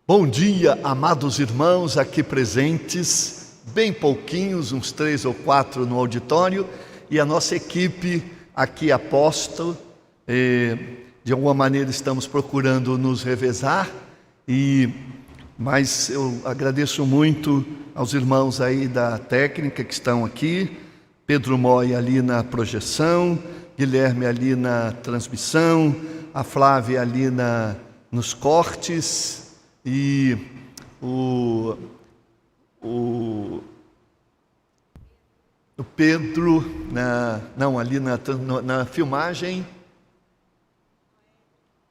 Bom dia, amados irmãos aqui presentes, bem pouquinhos, uns 3 ou 4 no auditório, e a nossa equipe aqui aposta. De alguma maneira estamos procurando nos revezar, mas eu agradeço muito aos irmãos aí da técnica que estão aqui, Pedro Moy ali na projeção, Guilherme ali na transmissão, a Flávia ali nos cortes, e o Pedro ali na filmagem,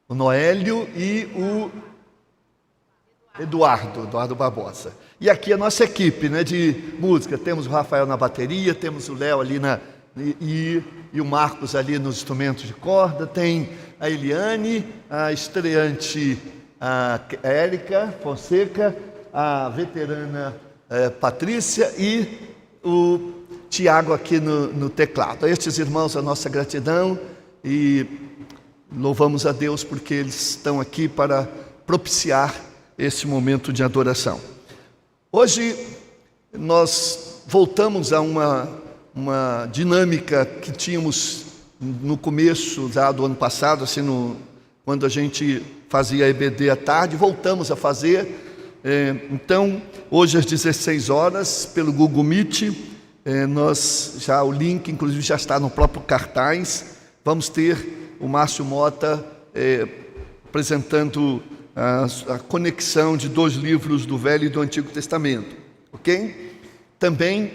o Noélio e o Eduardo Barbosa. E aqui a nossa equipe de música, temos o Rafael na bateria, temos o Léo ali e o Marcos ali nos instrumentos de corda, tem a Eliane, a estreante a Érica Fonseca, a veterana Patrícia e o Tiago aqui no teclado. A estes irmãos a nossa gratidão e louvamos a Deus porque eles estão aqui para propiciar esse momento de adoração. Hoje nós voltamos a uma dinâmica que tínhamos no começo do ano passado, quando a gente fazia EBD à tarde, voltamos a fazer. Então, hoje às 16 horas, pelo Google Meet, o link inclusive já está no próprio cartaz, vamos ter o Márcio Mota apresentando a conexão de 2 livros do Velho e do Antigo Testamento, ok? Também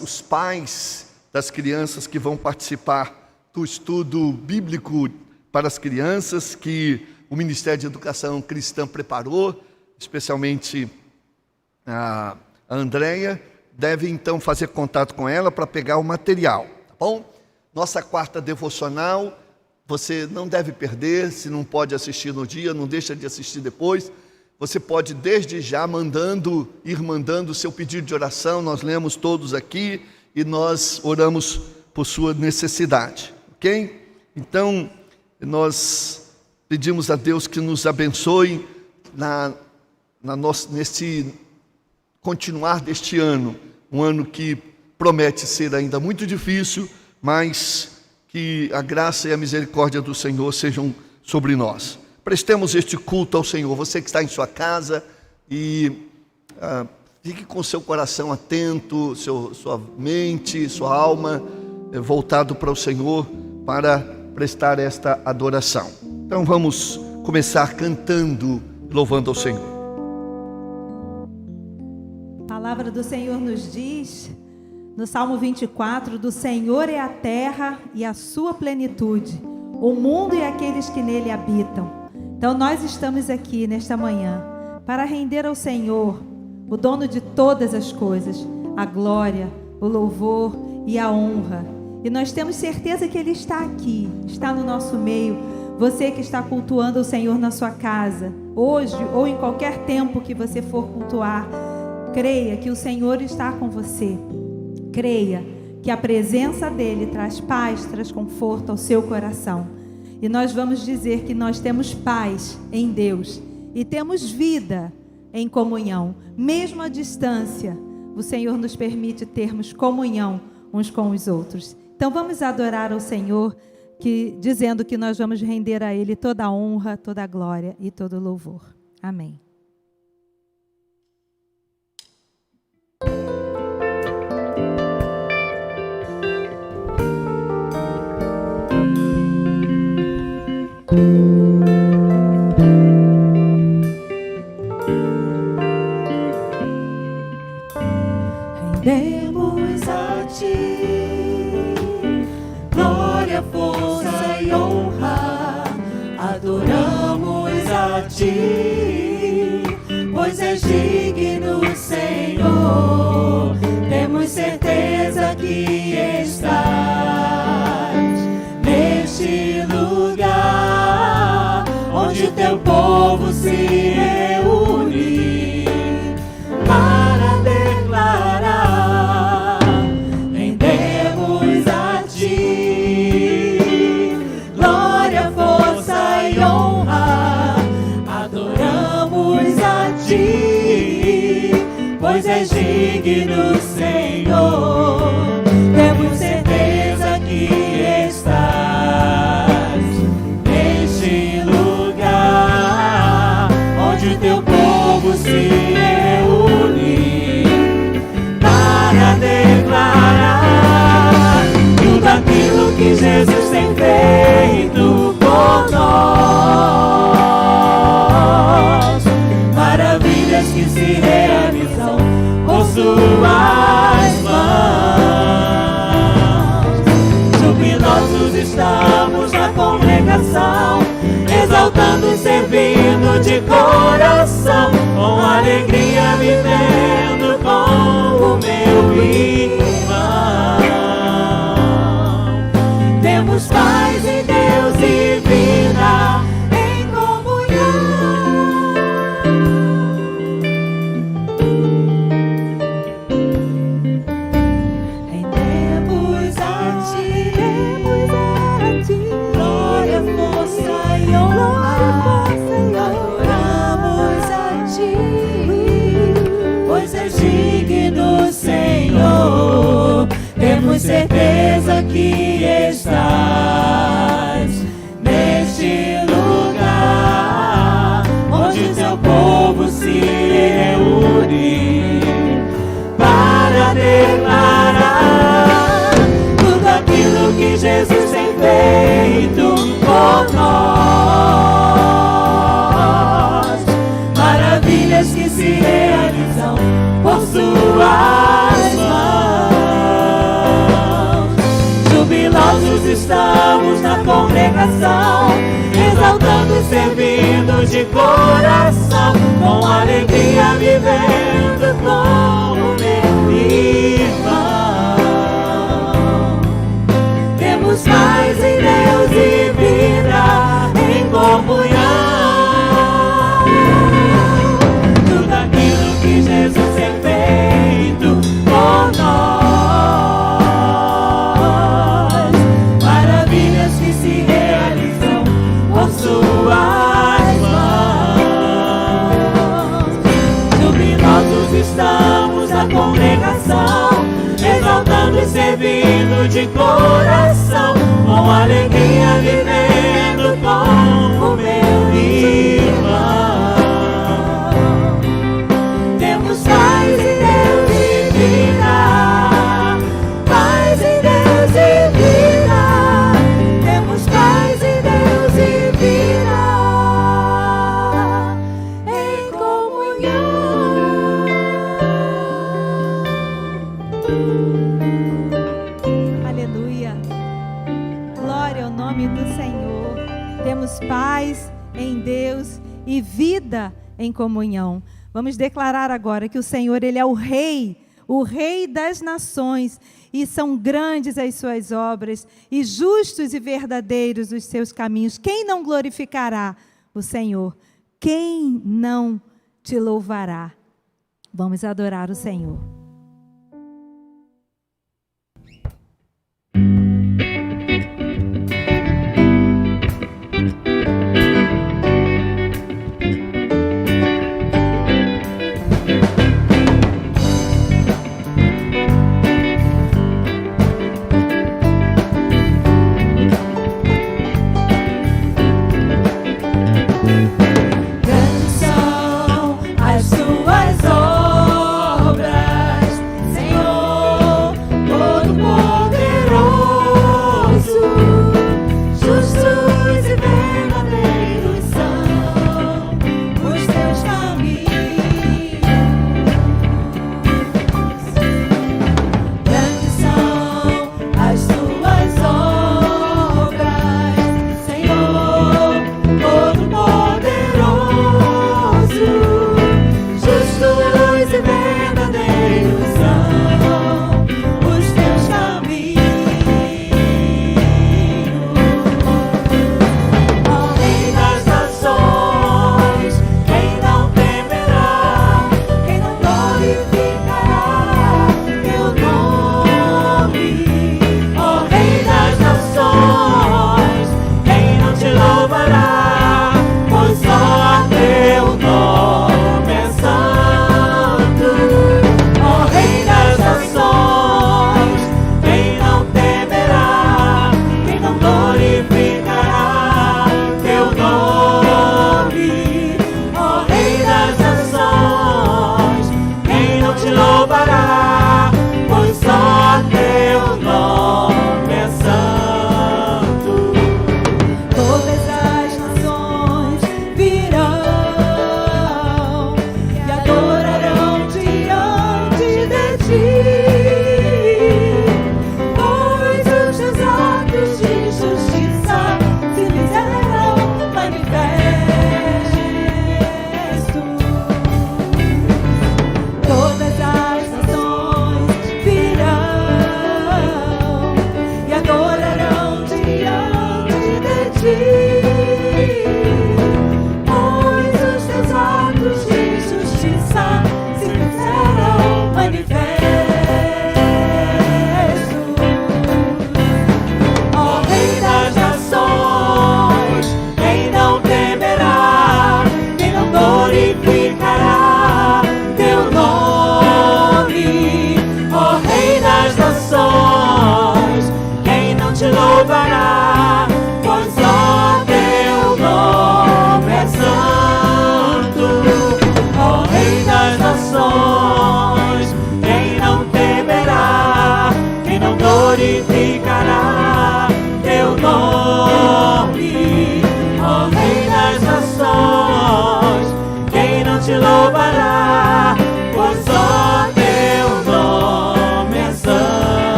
os pais das crianças que vão participar do estudo bíblico para as crianças que o Ministério de Educação Cristã preparou, especialmente a Andréia, deve então fazer contato com ela para pegar o material, tá bom? Nossa quarta devocional, você não deve perder, se não pode assistir no dia, não deixa de assistir depois. Você pode desde já ir mandando o seu pedido de oração, nós lemos todos aqui e nós oramos por sua necessidade, ok? Então, nós pedimos a Deus que nos abençoe nesse continuar deste ano, um ano que promete ser ainda muito difícil, mas que a graça e a misericórdia do Senhor sejam sobre nós. Prestemos este culto ao Senhor. Você que está em sua casa e fique com seu coração atento, sua mente, sua alma voltado para o Senhor para prestar esta adoração. Então vamos começar cantando, louvando ao Senhor. A palavra do Senhor nos diz, no Salmo 24, do Senhor é a terra e a sua plenitude, o mundo e aqueles que nele habitam. Então nós estamos aqui nesta manhã para render ao Senhor, o dono de todas as coisas, a glória, o louvor e a honra. E nós temos certeza que Ele está aqui, está no nosso meio. Você que está cultuando o Senhor na sua casa, hoje ou em qualquer tempo que você for cultuar, creia que o Senhor está com você. Creia que a presença dEle traz paz, traz conforto ao seu coração. E nós vamos dizer que nós temos paz em Deus e temos vida em comunhão. Mesmo à distância, o Senhor nos permite termos comunhão uns com os outros. Então vamos adorar ao Senhor, dizendo que nós vamos render a Ele toda a honra, toda a glória e todo o louvor. Amém. Rendemos a Ti glória, força e honra, adoramos a Ti, pois és digno, Senhor. Temos certeza que estás neste lugar, onde Teu povo se reúne para declarar. Rendemos a Ti glória, força e honra, adoramos ti, pois és digno, Senhor. Temos certeza que estás neste lugar, onde o teu povo se reúne para declarar tudo aquilo que Jesus tem feito por nós. Maravilhas que se realizam por suas mãos. Jubilosos estamos na congregação, exaltando e servindo de coração, com alegria vivendo com o meu irmão. Temos paz em Deus e vida em comunhão. Rendemos a ti, glória, força e honra. Adoramos a ti, pois és digno, Senhor. Temos certeza que estás neste lugar, onde teu povo se reúne para declarar tudo aquilo que Jesus tem feito por nós. Maravilhas que se realizam por suas mãos. Jubilosos estamos na congregação, exaltando e servindo de coração, com alegria vivendo com o meu irmão. Temos paz em Deus e vida em comunhão. Tudo aquilo que Jesus tem feito por nós. Maravilhas que se realizam por suas mãos. Jubilosos estamos na congregação, exaltando e servindo de coração, com alegria vivendo com o meu irmão. Temos paz em Deus e vida, paz em Deus e vida. Temos paz em Deus e vida em comunhão. Aleluia. Glória ao nome do Senhor. Temos paz em Deus e vida em comunhão. Vamos declarar agora que o Senhor, Ele é o Rei das nações, e são grandes as suas obras, e justos e verdadeiros os seus caminhos. Quem não glorificará o Senhor? Quem não te louvará? Vamos adorar o Senhor. Grandes são as suas obras.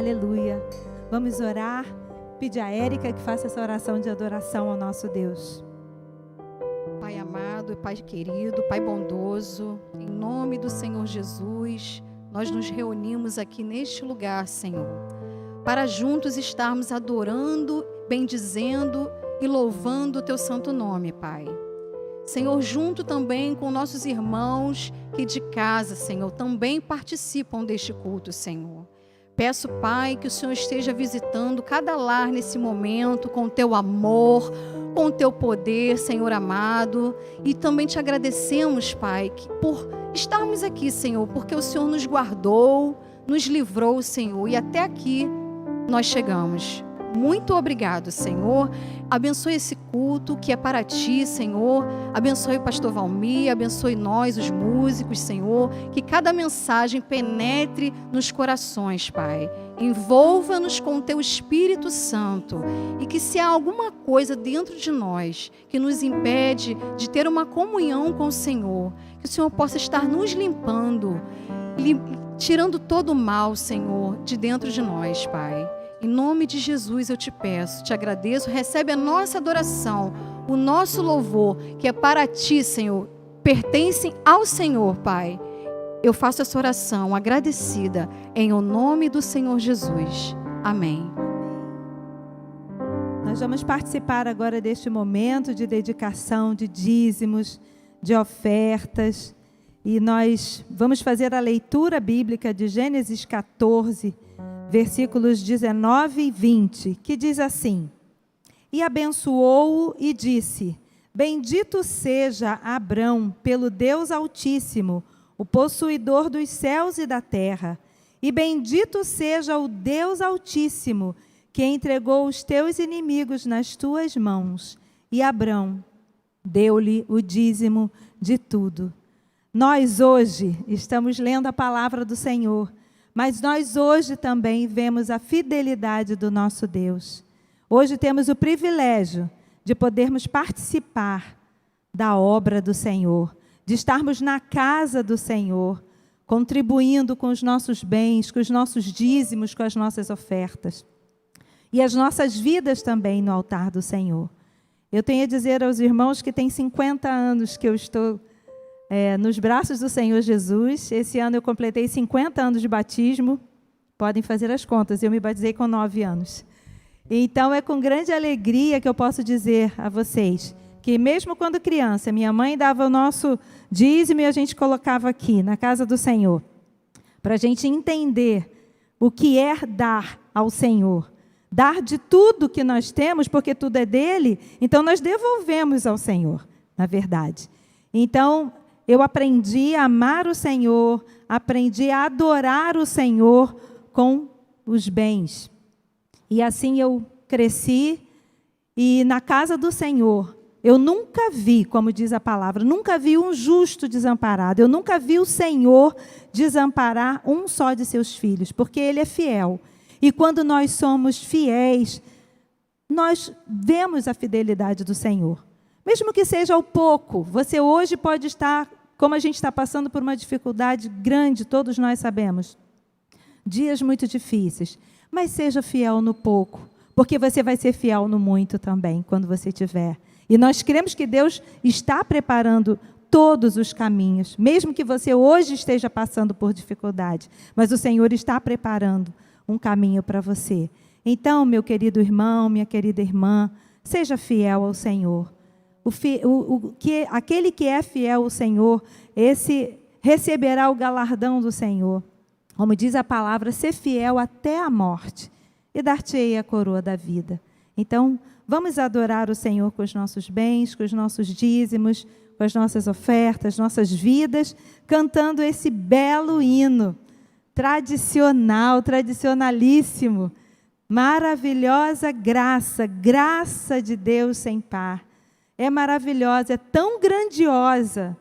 Aleluia. Vamos orar. Pedir a Érica que faça essa oração de adoração ao nosso Deus. Pai amado, Pai querido, Pai bondoso, em nome do Senhor Jesus, nós nos reunimos aqui neste lugar, Senhor, para juntos estarmos adorando, bendizendo e louvando o Teu santo nome, Pai. Senhor, junto também com nossos irmãos que de casa, Senhor, também participam deste culto, Senhor. Peço, Pai, que o Senhor esteja visitando cada lar nesse momento com o Teu amor, com o Teu poder, Senhor amado. E também te agradecemos, Pai, por estarmos aqui, Senhor, porque o Senhor nos guardou, nos livrou, Senhor, e até aqui nós chegamos. Muito obrigado, Senhor. Abençoe esse culto que é para Ti, Senhor. Abençoe o pastor Valmir, abençoe nós, os músicos, Senhor. Que cada mensagem penetre nos corações, Pai. Envolva-nos com o Teu Espírito Santo. E que se há alguma coisa dentro de nós que nos impede de ter uma comunhão com o Senhor, que o Senhor possa estar nos limpando, tirando todo o mal, Senhor, de dentro de nós, Pai. Em nome de Jesus eu te peço, te agradeço, recebe a nossa adoração, o nosso louvor, que é para Ti, Senhor, pertencem ao Senhor, Pai. Eu faço essa oração agradecida, em o nome do Senhor Jesus. Amém. Nós vamos participar agora deste momento de dedicação, de dízimos, de ofertas, e nós vamos fazer a leitura bíblica de Gênesis 14, versículos 19 e 20, que diz assim: E abençoou-o e disse: Bendito seja Abrão pelo Deus Altíssimo, o possuidor dos céus e da terra, e bendito seja o Deus Altíssimo, que entregou os teus inimigos nas tuas mãos. E Abrão deu-lhe o dízimo de tudo. Nós hoje estamos lendo a palavra do Senhor, mas nós hoje também vemos a fidelidade do nosso Deus. Hoje temos o privilégio de podermos participar da obra do Senhor, de estarmos na casa do Senhor, contribuindo com os nossos bens, com os nossos dízimos, com as nossas ofertas. E as nossas vidas também no altar do Senhor. Eu tenho a dizer aos irmãos que tem 50 anos que eu estou nos braços do Senhor Jesus. Esse ano eu completei 50 anos de batismo. Podem fazer as contas, eu me batizei com 9 anos. Então é com grande alegria que eu posso dizer a vocês que mesmo quando criança, minha mãe dava o nosso dízimo e a gente colocava aqui na casa do Senhor, para a gente entender o que é dar ao Senhor. Dar de tudo que nós temos, porque tudo é dele, então nós devolvemos ao Senhor, na verdade. Então, eu aprendi a amar o Senhor, aprendi a adorar o Senhor com os bens. E assim eu cresci, e na casa do Senhor, eu nunca vi, como diz a palavra, nunca vi um justo desamparado, eu nunca vi o Senhor desamparar um só de seus filhos, porque Ele é fiel. E quando nós somos fiéis, nós vemos a fidelidade do Senhor. Mesmo que seja o pouco, você hoje pode estar, como a gente está passando por uma dificuldade grande, todos nós sabemos, dias muito difíceis, mas seja fiel no pouco, porque você vai ser fiel no muito também, quando você tiver. E nós cremos que Deus está preparando todos os caminhos, mesmo que você hoje esteja passando por dificuldade, mas o Senhor está preparando um caminho para você. Então, meu querido irmão, minha querida irmã, seja fiel ao Senhor. Aquele que é fiel ao Senhor, esse receberá o galardão do Senhor. Como diz a palavra, ser fiel até a morte, e dar-te-ei a coroa da vida. Então, vamos adorar o Senhor com os nossos bens, com os nossos dízimos, com as nossas ofertas, nossas vidas, cantando esse belo hino, tradicional, tradicionalíssimo, maravilhosa graça, graça de Deus sem par. É maravilhosa, é tão grandiosa,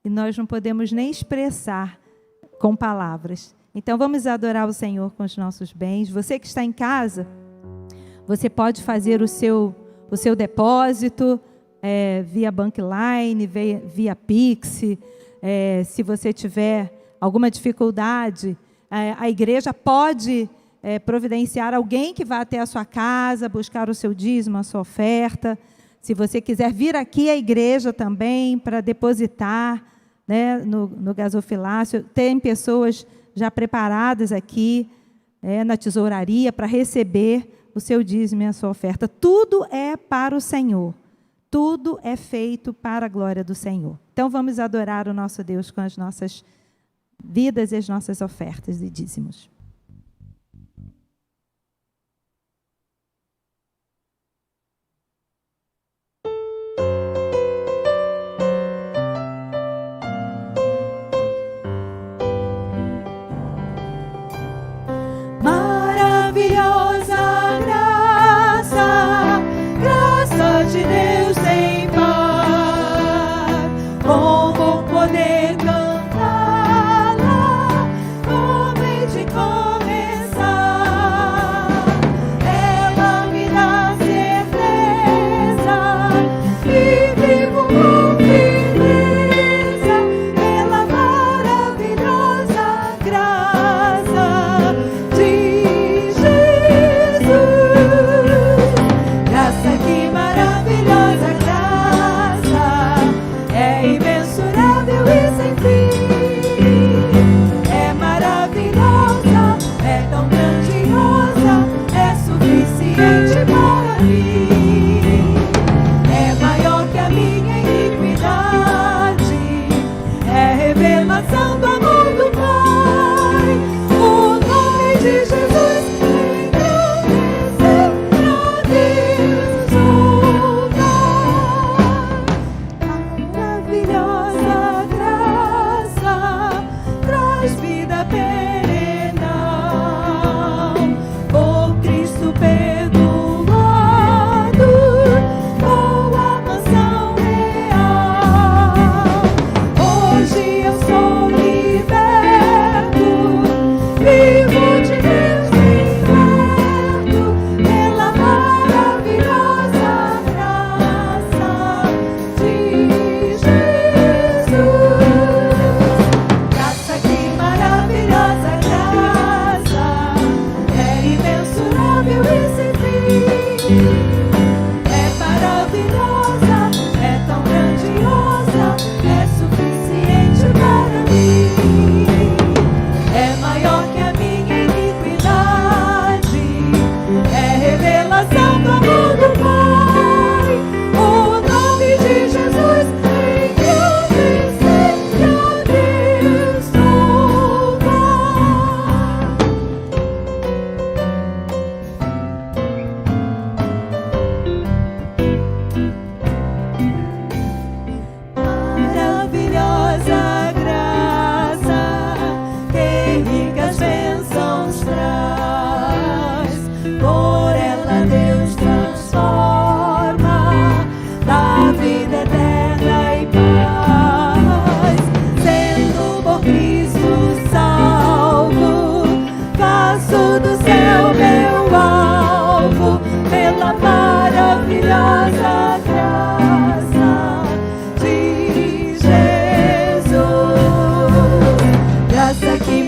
e nós não podemos nem expressar com palavras. Então vamos adorar o Senhor com os nossos bens. Você que está em casa, você pode fazer o seu depósito via Bankline, via Pix. Se você tiver alguma dificuldade, a igreja pode providenciar alguém que vá até a sua casa, buscar o seu dízimo, a sua oferta. Se você quiser vir aqui à igreja também para depositar, né, no gasofilácio, tem pessoas já preparadas aqui, na tesouraria para receber o seu dízimo e a sua oferta. Tudo é para o Senhor. Tudo é feito para a glória do Senhor. Então vamos adorar o nosso Deus com as nossas vidas e as nossas ofertas e dízimos. Maravilhosa graça, graça de Deus sem par, como poder cantá-la, como hei de começar. Ela me dá certeza e vivo com firmeza pela maravilhosa graça de graça, que maravilhosa graça, é imensurável e sem fim. É maravilhosa, é tão grandiosa, é suficiente para mim. É maior que a minha iniquidade, é revelação do amor do Pai. O nome de Jesus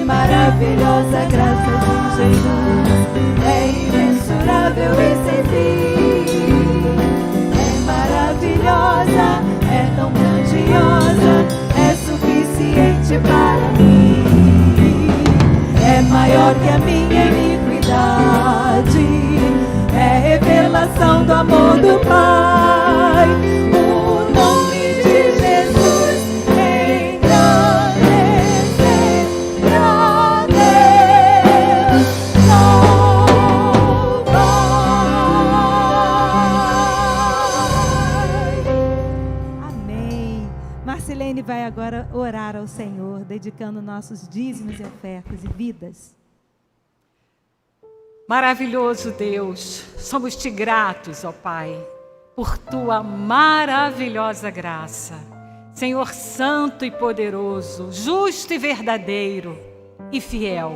maravilhosa graça de Jesus, é imensurável e sem fim. É maravilhosa, é tão grandiosa, é suficiente para mim. É maior que a minha iniquidade, é revelação do amor do Pai. O nome de Jesus engrandecer pra Deus louvar. Amém. Marcelene vai agora orar ao Senhor, dedicando nossos dízimos e ofertas e vidas. Maravilhoso Deus, somos-te gratos, ó Pai, por tua maravilhosa graça. Senhor santo e poderoso, justo e verdadeiro e fiel.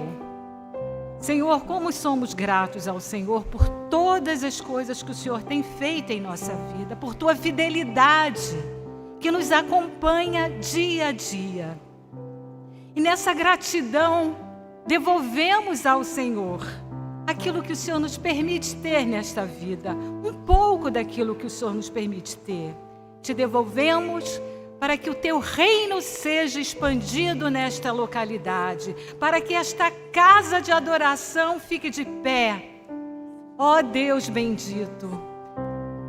Senhor, como somos gratos ao Senhor por todas as coisas que o Senhor tem feito em nossa vida, por tua fidelidade que nos acompanha dia a dia. E nessa gratidão, devolvemos ao Senhor aquilo que o Senhor nos permite ter nesta vida, um pouco daquilo que o Senhor nos permite ter. Te devolvemos para que o teu reino seja expandido nesta localidade, para que esta casa de adoração fique de pé. Ó Deus bendito,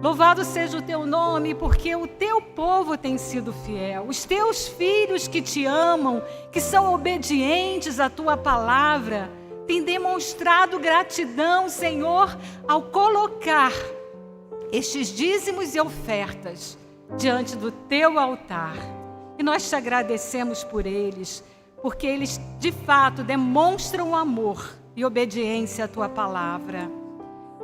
louvado seja o teu nome, porque o teu povo tem sido fiel. Os teus filhos que te amam, que são obedientes à tua palavra, têm demonstrado gratidão, Senhor, ao colocar estes dízimos e ofertas diante do teu altar. E nós te agradecemos por eles, porque eles de fato demonstram amor e obediência à tua palavra.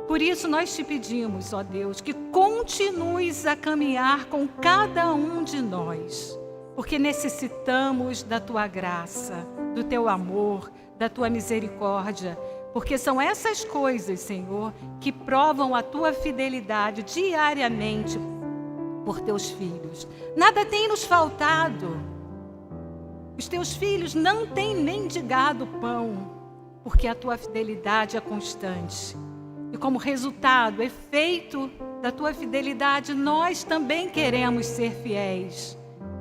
Por isso nós te pedimos, ó Deus, que continues a caminhar com cada um de nós, porque necessitamos da tua graça, do teu amor, da tua misericórdia, porque são essas coisas, Senhor, que provam a tua fidelidade diariamente por teus filhos. Nada tem nos faltado. Os teus filhos não têm mendigado pão, porque a tua fidelidade é constante. E como resultado, efeito da tua fidelidade, nós também queremos ser fiéis.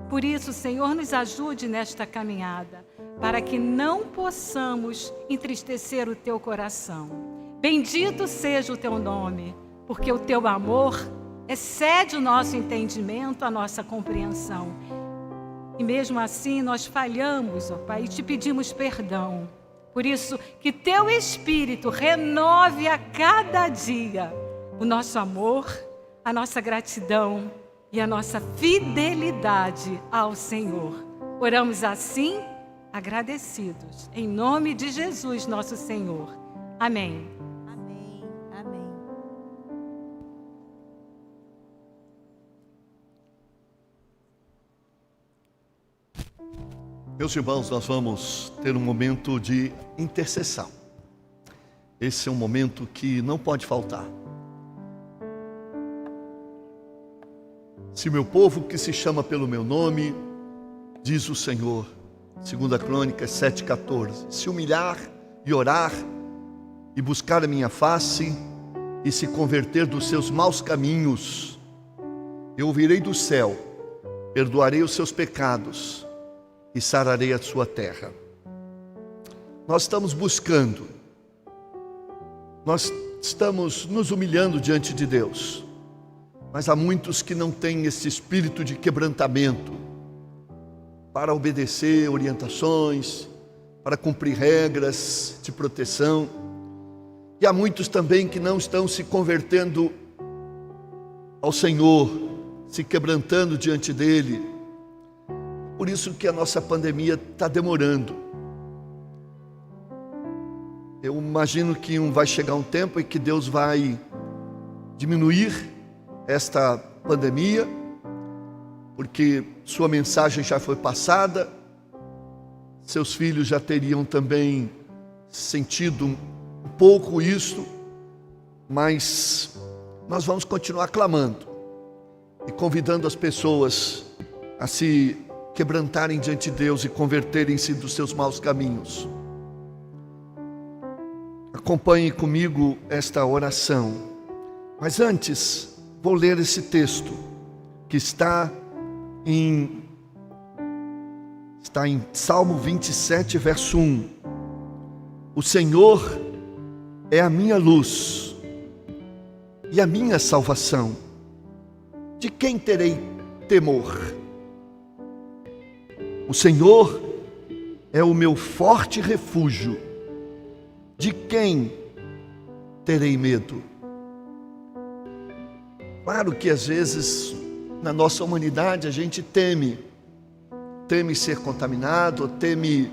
Por isso, Senhor, nos ajude nesta caminhada, para que não possamos entristecer o teu coração. Bendito seja o teu nome, porque o teu amor excede o nosso entendimento, a nossa compreensão. E mesmo assim nós falhamos, ó Pai, e te pedimos perdão. Por isso, que teu Espírito renove a cada dia o nosso amor, a nossa gratidão e a nossa fidelidade ao Senhor. Oramos assim, agradecidos, em nome de Jesus, nosso Senhor. Amém. Amém. Amém. Meus irmãos, nós vamos ter um momento de intercessão. Esse é um momento que não pode faltar. Se meu povo que se chama pelo meu nome, diz o Senhor, 2 Crônicas 7,14, se humilhar e orar e buscar a minha face e se converter dos seus maus caminhos, eu ouvirei do céu, perdoarei os seus pecados e sararei a sua terra. Nós estamos buscando, nós estamos nos humilhando diante de Deus, mas há muitos que não têm esse espírito de quebrantamento para obedecer orientações, para cumprir regras de proteção, e há muitos também que não estão se convertendo ao Senhor, se quebrantando diante dEle. Por isso que a nossa pandemia está demorando. Eu imagino que vai chegar um tempo em que Deus vai diminuir esta pandemia, porque sua mensagem já foi passada, seus filhos já teriam também sentido um pouco isso, mas nós vamos continuar clamando e convidando as pessoas a se quebrantarem diante de Deus e converterem-se dos seus maus caminhos. Acompanhe comigo esta oração. Mas antes, vou ler esse texto que está em Salmo 27, verso 1. O Senhor é a minha luz e a minha salvação. De quem terei temor? O Senhor é o meu forte refúgio. De quem terei medo? Claro que às vezes na nossa humanidade a gente teme ser contaminado, teme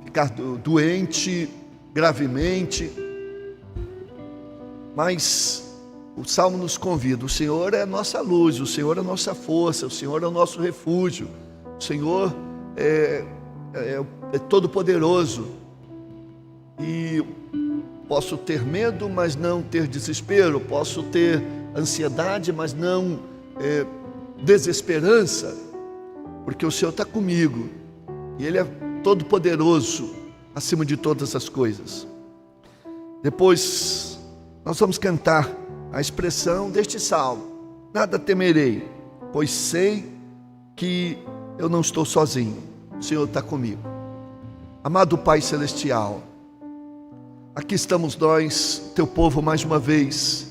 ficar doente gravemente, mas o Salmo nos convida, o Senhor é a nossa luz, o Senhor é a nossa força, o Senhor é o nosso refúgio, o Senhor é todo poderoso, e posso ter medo, mas não ter desespero, posso ter ansiedade, mas não desesperança, porque o Senhor está comigo, e Ele é todo poderoso, acima de todas as coisas. Depois nós vamos cantar a expressão deste salmo: nada temerei, pois sei que eu não estou sozinho, o Senhor está comigo. Amado Pai Celestial, aqui estamos nós, teu povo, mais uma vez,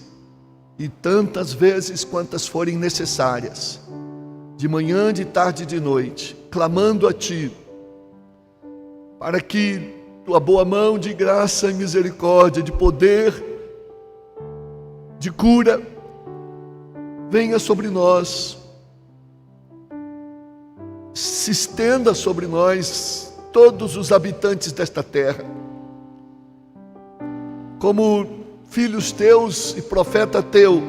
e tantas vezes quantas forem necessárias, de manhã, de tarde e de noite, clamando a Ti, para que Tua boa mão de graça e misericórdia, de poder, de cura, venha sobre nós, se estenda sobre nós, todos os habitantes desta terra. Como filhos teus e profeta teu,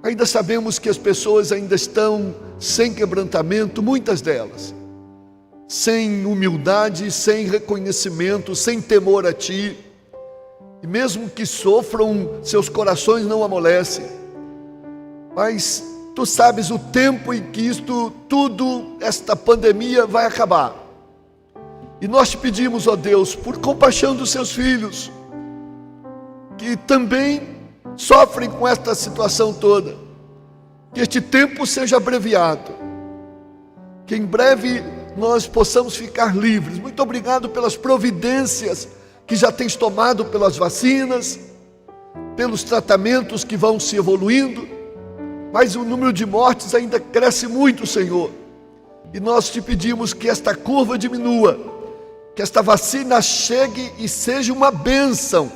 ainda sabemos que as pessoas ainda estão sem quebrantamento, muitas delas, sem humildade, sem reconhecimento, sem temor a Ti, e mesmo que sofram, seus corações não amolecem. Mas Tu sabes o tempo em que esta pandemia vai acabar. E nós te pedimos, ó Deus, por compaixão dos seus filhos, que também sofrem com esta situação toda, que este tempo seja abreviado, que em breve nós possamos ficar livres. Muito obrigado pelas providências que já tens tomado, pelas vacinas, pelos tratamentos que vão se evoluindo, mas o número de mortes ainda cresce muito, Senhor, e nós te pedimos que esta curva diminua, que esta vacina chegue e seja uma bênção,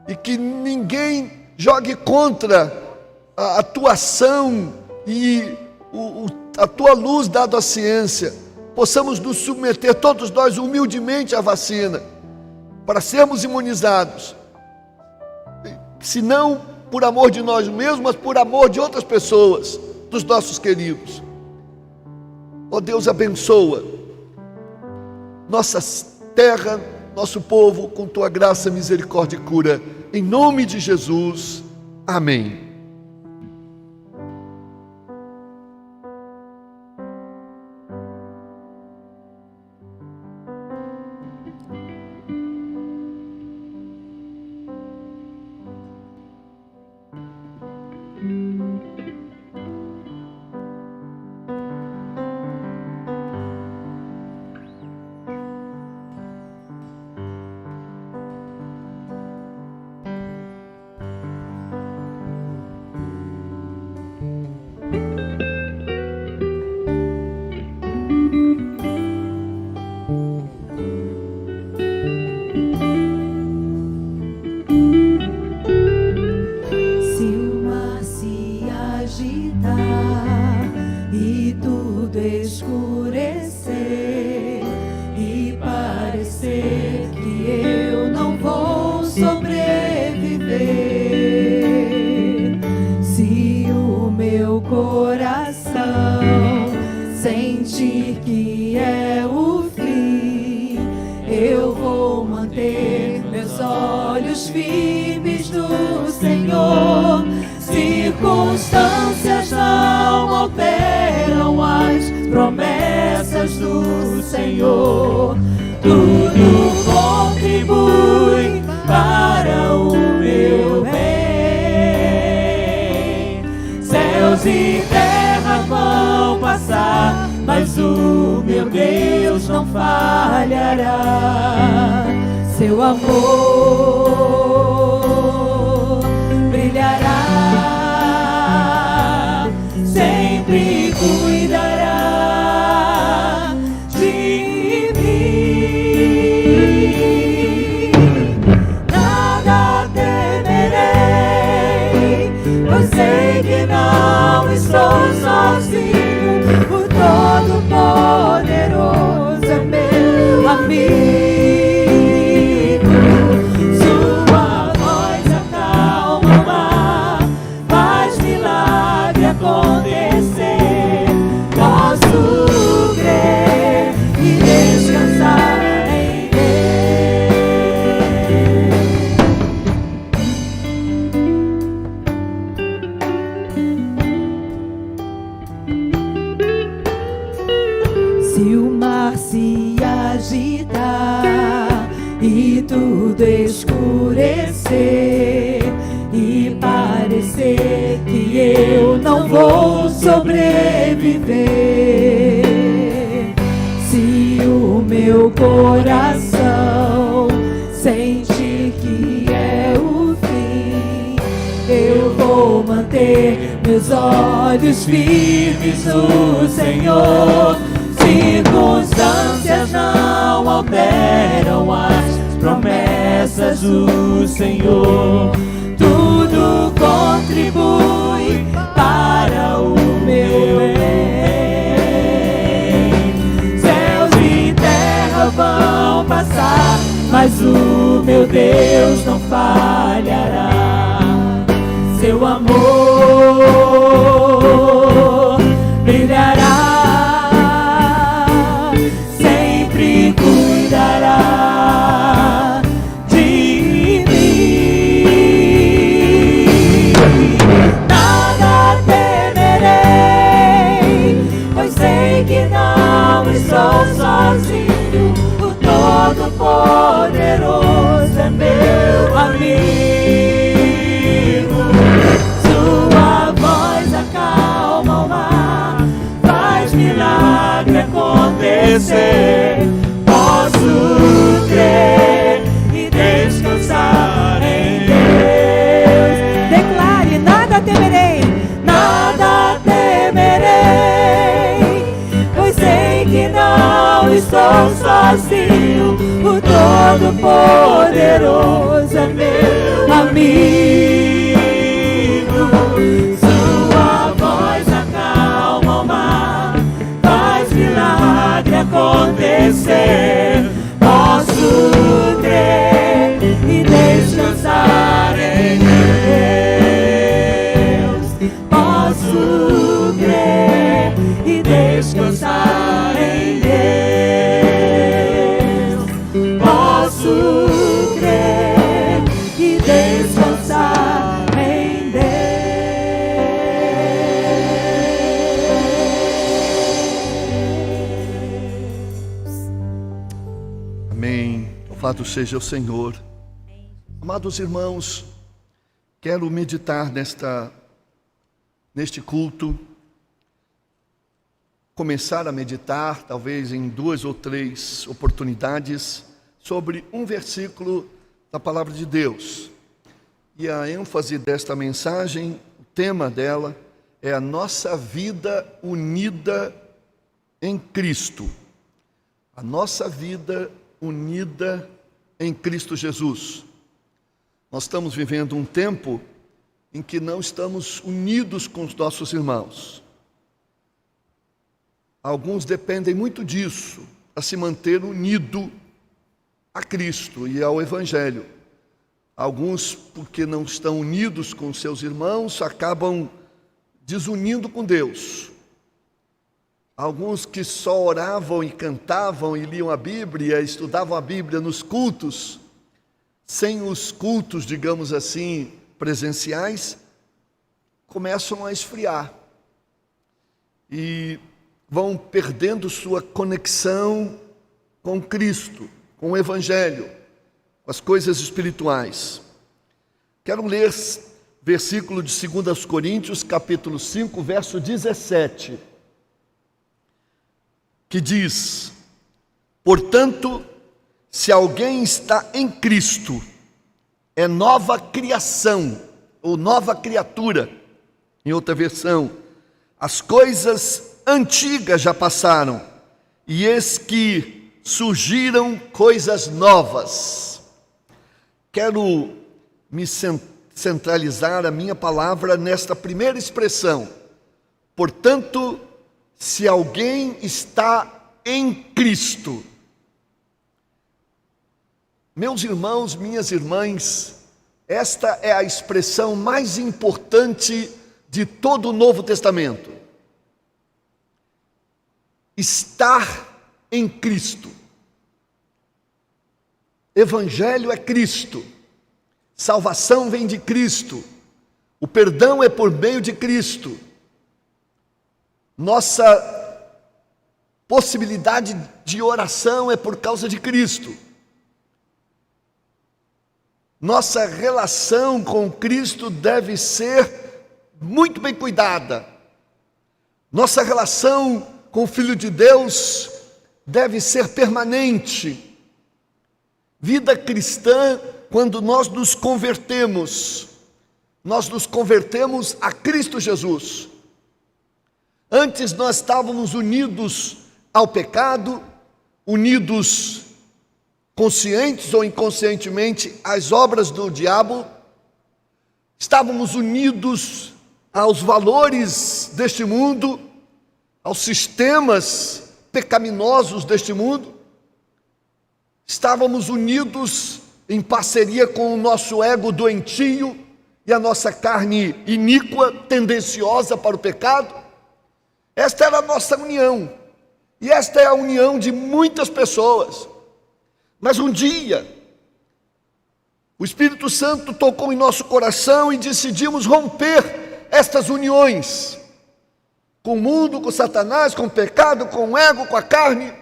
e que ninguém jogue contra a tua ação e a tua luz dada à ciência. Possamos nos submeter todos nós humildemente à vacina, para sermos imunizados, se não por amor de nós mesmos, mas por amor de outras pessoas, dos nossos queridos. Ó Deus, abençoa nossa terra, nosso povo, com Tua graça, misericórdia e cura, em nome de Jesus, amém. Circunstâncias não alteram as promessas do Senhor. Tudo contribui para o meu bem. Céus e terra vão passar, mas o meu Deus não falhará. Seu amor brilhará, sempre cuidará de mim. Nada temerei, eu sei que não estou sozinho. O Todo-Poderoso é meu amigo. Se o mar se agitar e tudo escurecer, vou sobreviver. Se o meu coração sente que é o fim, eu vou manter meus olhos firmes no Senhor. Circunstâncias não alteram as promessas do Senhor. Tudo contribui para o meu bem. Céus e terra vão passar, mas o meu Deus não falhará. Seu amor brilhará, sempre cuidará de mim. Nada temerei, pois sei que não estou sozinho. O Todo-Poderoso é meu amigo. Sua voz acalma o mar, faz milagre acontecer. Posso crer e descansar em Deus. Declare: nada temerei. Nada temerei, pois sei que não estou sozinho. O Todo-Poderoso é meu amigo. Sua voz acalma o mar, faz milagre acontecer. Posso crer e descansar em Deus. Posso crer e descansar em Deus. Posso crer e descansar em Deus. Amém. Louvado seja o Senhor. Amados irmãos, quero meditar neste culto, começar a meditar, talvez em 2 ou 3 oportunidades, sobre um versículo da Palavra de Deus. E a ênfase desta mensagem, o tema dela, é a nossa vida unida em Cristo. A nossa vida unida em Cristo Jesus. Nós estamos vivendo um tempo em que não estamos unidos com os nossos irmãos. Alguns dependem muito disso, para se manter unido a Cristo e ao Evangelho. Alguns, porque não estão unidos com seus irmãos, acabam desunindo com Deus. Alguns que só oravam e cantavam e liam a Bíblia, estudavam a Bíblia nos cultos, sem os cultos, digamos assim, presenciais, começam a esfriar e vão perdendo sua conexão com Cristo, com o Evangelho, com as coisas espirituais. Quero ler versículo de 2 Coríntios, capítulo 5, verso 17, que diz: portanto, se alguém está em Cristo, é nova criação, ou nova criatura, em outra versão. As coisas antigas já passaram, e eis que surgiram coisas novas. Quero me centralizar a minha palavra nesta primeira expressão. Portanto, se alguém está em Cristo. Meus irmãos, minhas irmãs, esta é a expressão mais importante de todo o Novo Testamento. Estar em Cristo. Evangelho é Cristo. Salvação vem de Cristo. O perdão é por meio de Cristo. Nossa possibilidade de oração é por causa de Cristo. Nossa relação com Cristo deve ser muito bem cuidada, Nossa relação com o Filho de Deus deve ser permanente. Vida cristã, quando nós nos convertemos a Cristo Jesus. Antes nós estávamos unidos ao pecado, unidos conscientes ou inconscientemente às obras do diabo, estávamos unidos aos valores deste mundo, aos sistemas pecaminosos deste mundo, estávamos unidos em parceria com o nosso ego doentio e a nossa carne iníqua, tendenciosa para o pecado. Esta era a nossa união, e esta é a união de muitas pessoas. Mas um dia, o Espírito Santo tocou em nosso coração e decidimos romper estas uniões com o mundo, com Satanás, com o pecado, com o ego, com a carne,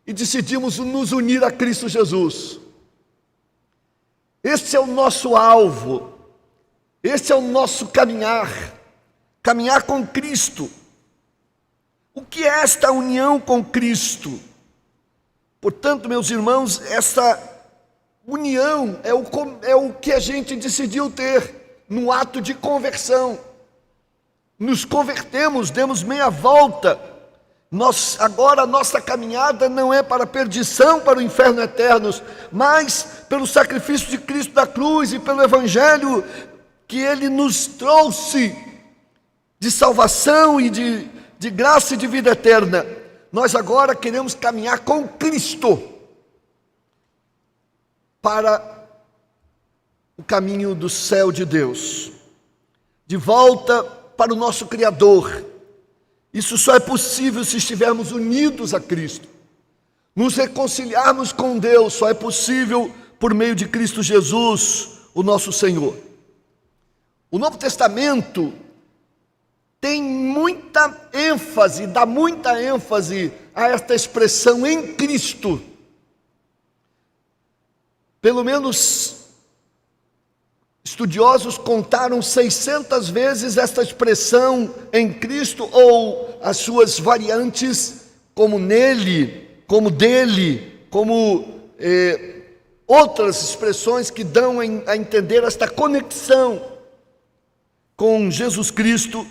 e decidimos nos unir a Cristo Jesus. Este é o nosso alvo, este é o nosso caminhar com Cristo. O que é esta união com Cristo? Portanto, meus irmãos, essa união é o que a gente decidiu ter no ato de conversão. Nos convertemos, demos meia volta. Agora a nossa caminhada não é para a perdição, para o inferno eterno, mas pelo sacrifício de Cristo da cruz e pelo Evangelho que Ele nos trouxe de salvação e de graça e de vida eterna. Nós agora queremos caminhar com Cristo para o caminho do céu de Deus, de volta para o nosso Criador. Isso só é possível se estivermos unidos a Cristo. Nos reconciliarmos com Deus só é possível por meio de Cristo Jesus, o nosso Senhor. O Novo Testamento tem muita ênfase, dá muita ênfase a esta expressão em Cristo. Pelo menos estudiosos contaram 600 vezes esta expressão em Cristo, ou as suas variantes, como nele, como dele, como outras expressões que dão a entender esta conexão com Jesus Cristo,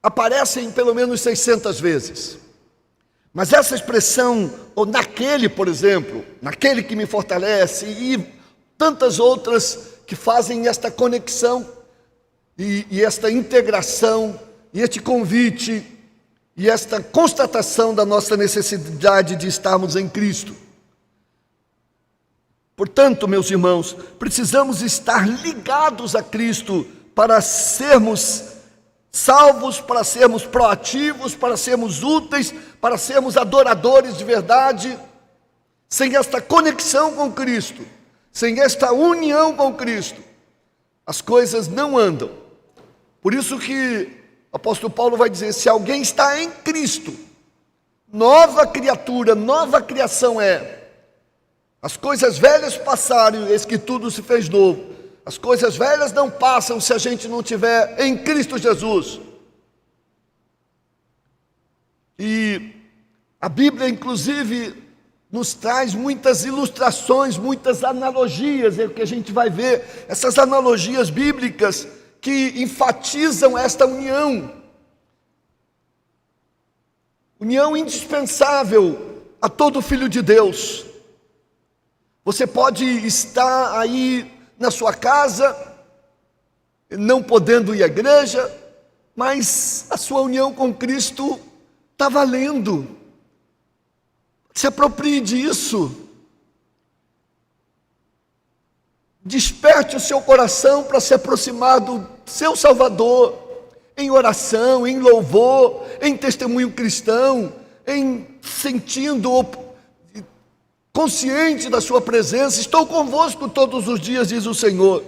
aparecem pelo menos 600 vezes. Mas essa expressão, ou naquele, por exemplo, naquele que me fortalece, e tantas outras que fazem esta conexão e esta integração, e este convite, e esta constatação da nossa necessidade de estarmos em Cristo. Portanto, meus irmãos, precisamos estar ligados a Cristo para sermos salvos, para sermos proativos, para sermos úteis, para sermos adoradores de verdade. Sem esta conexão com Cristo, sem esta união com Cristo, as coisas não andam. Por isso que o apóstolo Paulo vai dizer: se alguém está em Cristo, nova criatura, nova criação é. As coisas velhas passaram, eis que tudo se fez novo. As coisas velhas não passam se a gente não estiver em Cristo Jesus. E a Bíblia, inclusive, nos traz muitas ilustrações, muitas analogias, é o que a gente vai ver, essas analogias bíblicas que enfatizam esta união. União indispensável a todo filho de Deus. Você pode estar aí na sua casa, não podendo ir à igreja, mas a sua união com Cristo está valendo. Se aproprie disso. Desperte o seu coração para se aproximar do seu Salvador, em oração, em louvor, em testemunho cristão, em sentindo, consciente da sua presença. Estou convosco todos os dias, diz o Senhor.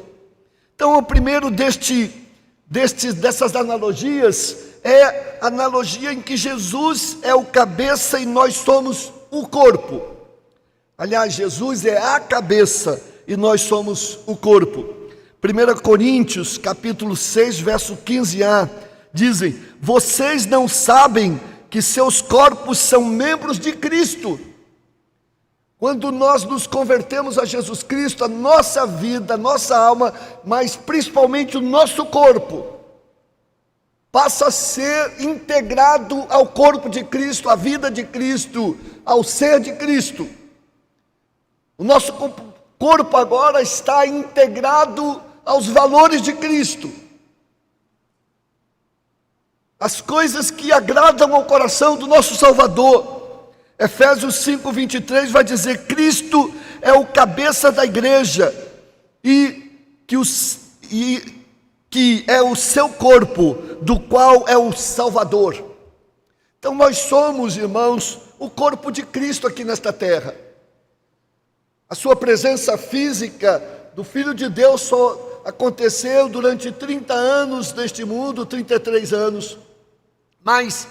Então, o primeiro dessas analogias é a analogia em que Jesus é o cabeça e nós somos o corpo. Aliás, Jesus é a cabeça e nós somos o corpo. 1 Coríntios, capítulo 6, verso 15a, dizem: vocês não sabem que seus corpos são membros de Cristo. Quando nós nos convertemos a Jesus Cristo, a nossa vida, a nossa alma, mas principalmente o nosso corpo, passa a ser integrado ao corpo de Cristo, à vida de Cristo, ao ser de Cristo. O nosso corpo agora está integrado aos valores de Cristo. As coisas que agradam ao coração do nosso Salvador. Efésios 5:23 vai dizer: Cristo é o cabeça da igreja e que é o seu corpo, do qual é o Salvador. Então nós somos, irmãos, o corpo de Cristo aqui nesta terra. A sua presença física do Filho de Deus só aconteceu durante 30 anos neste mundo, 33 anos, mas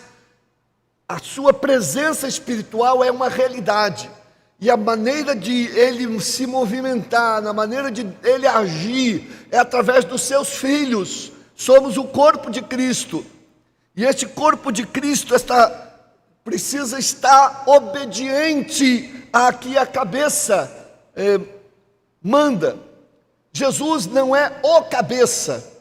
a sua presença espiritual é uma realidade, e a maneira de ele se movimentar, na maneira de ele agir, é através dos seus filhos. Somos o corpo de Cristo, e este corpo de Cristo precisa estar obediente a que a cabeça manda. Jesus não é o cabeça.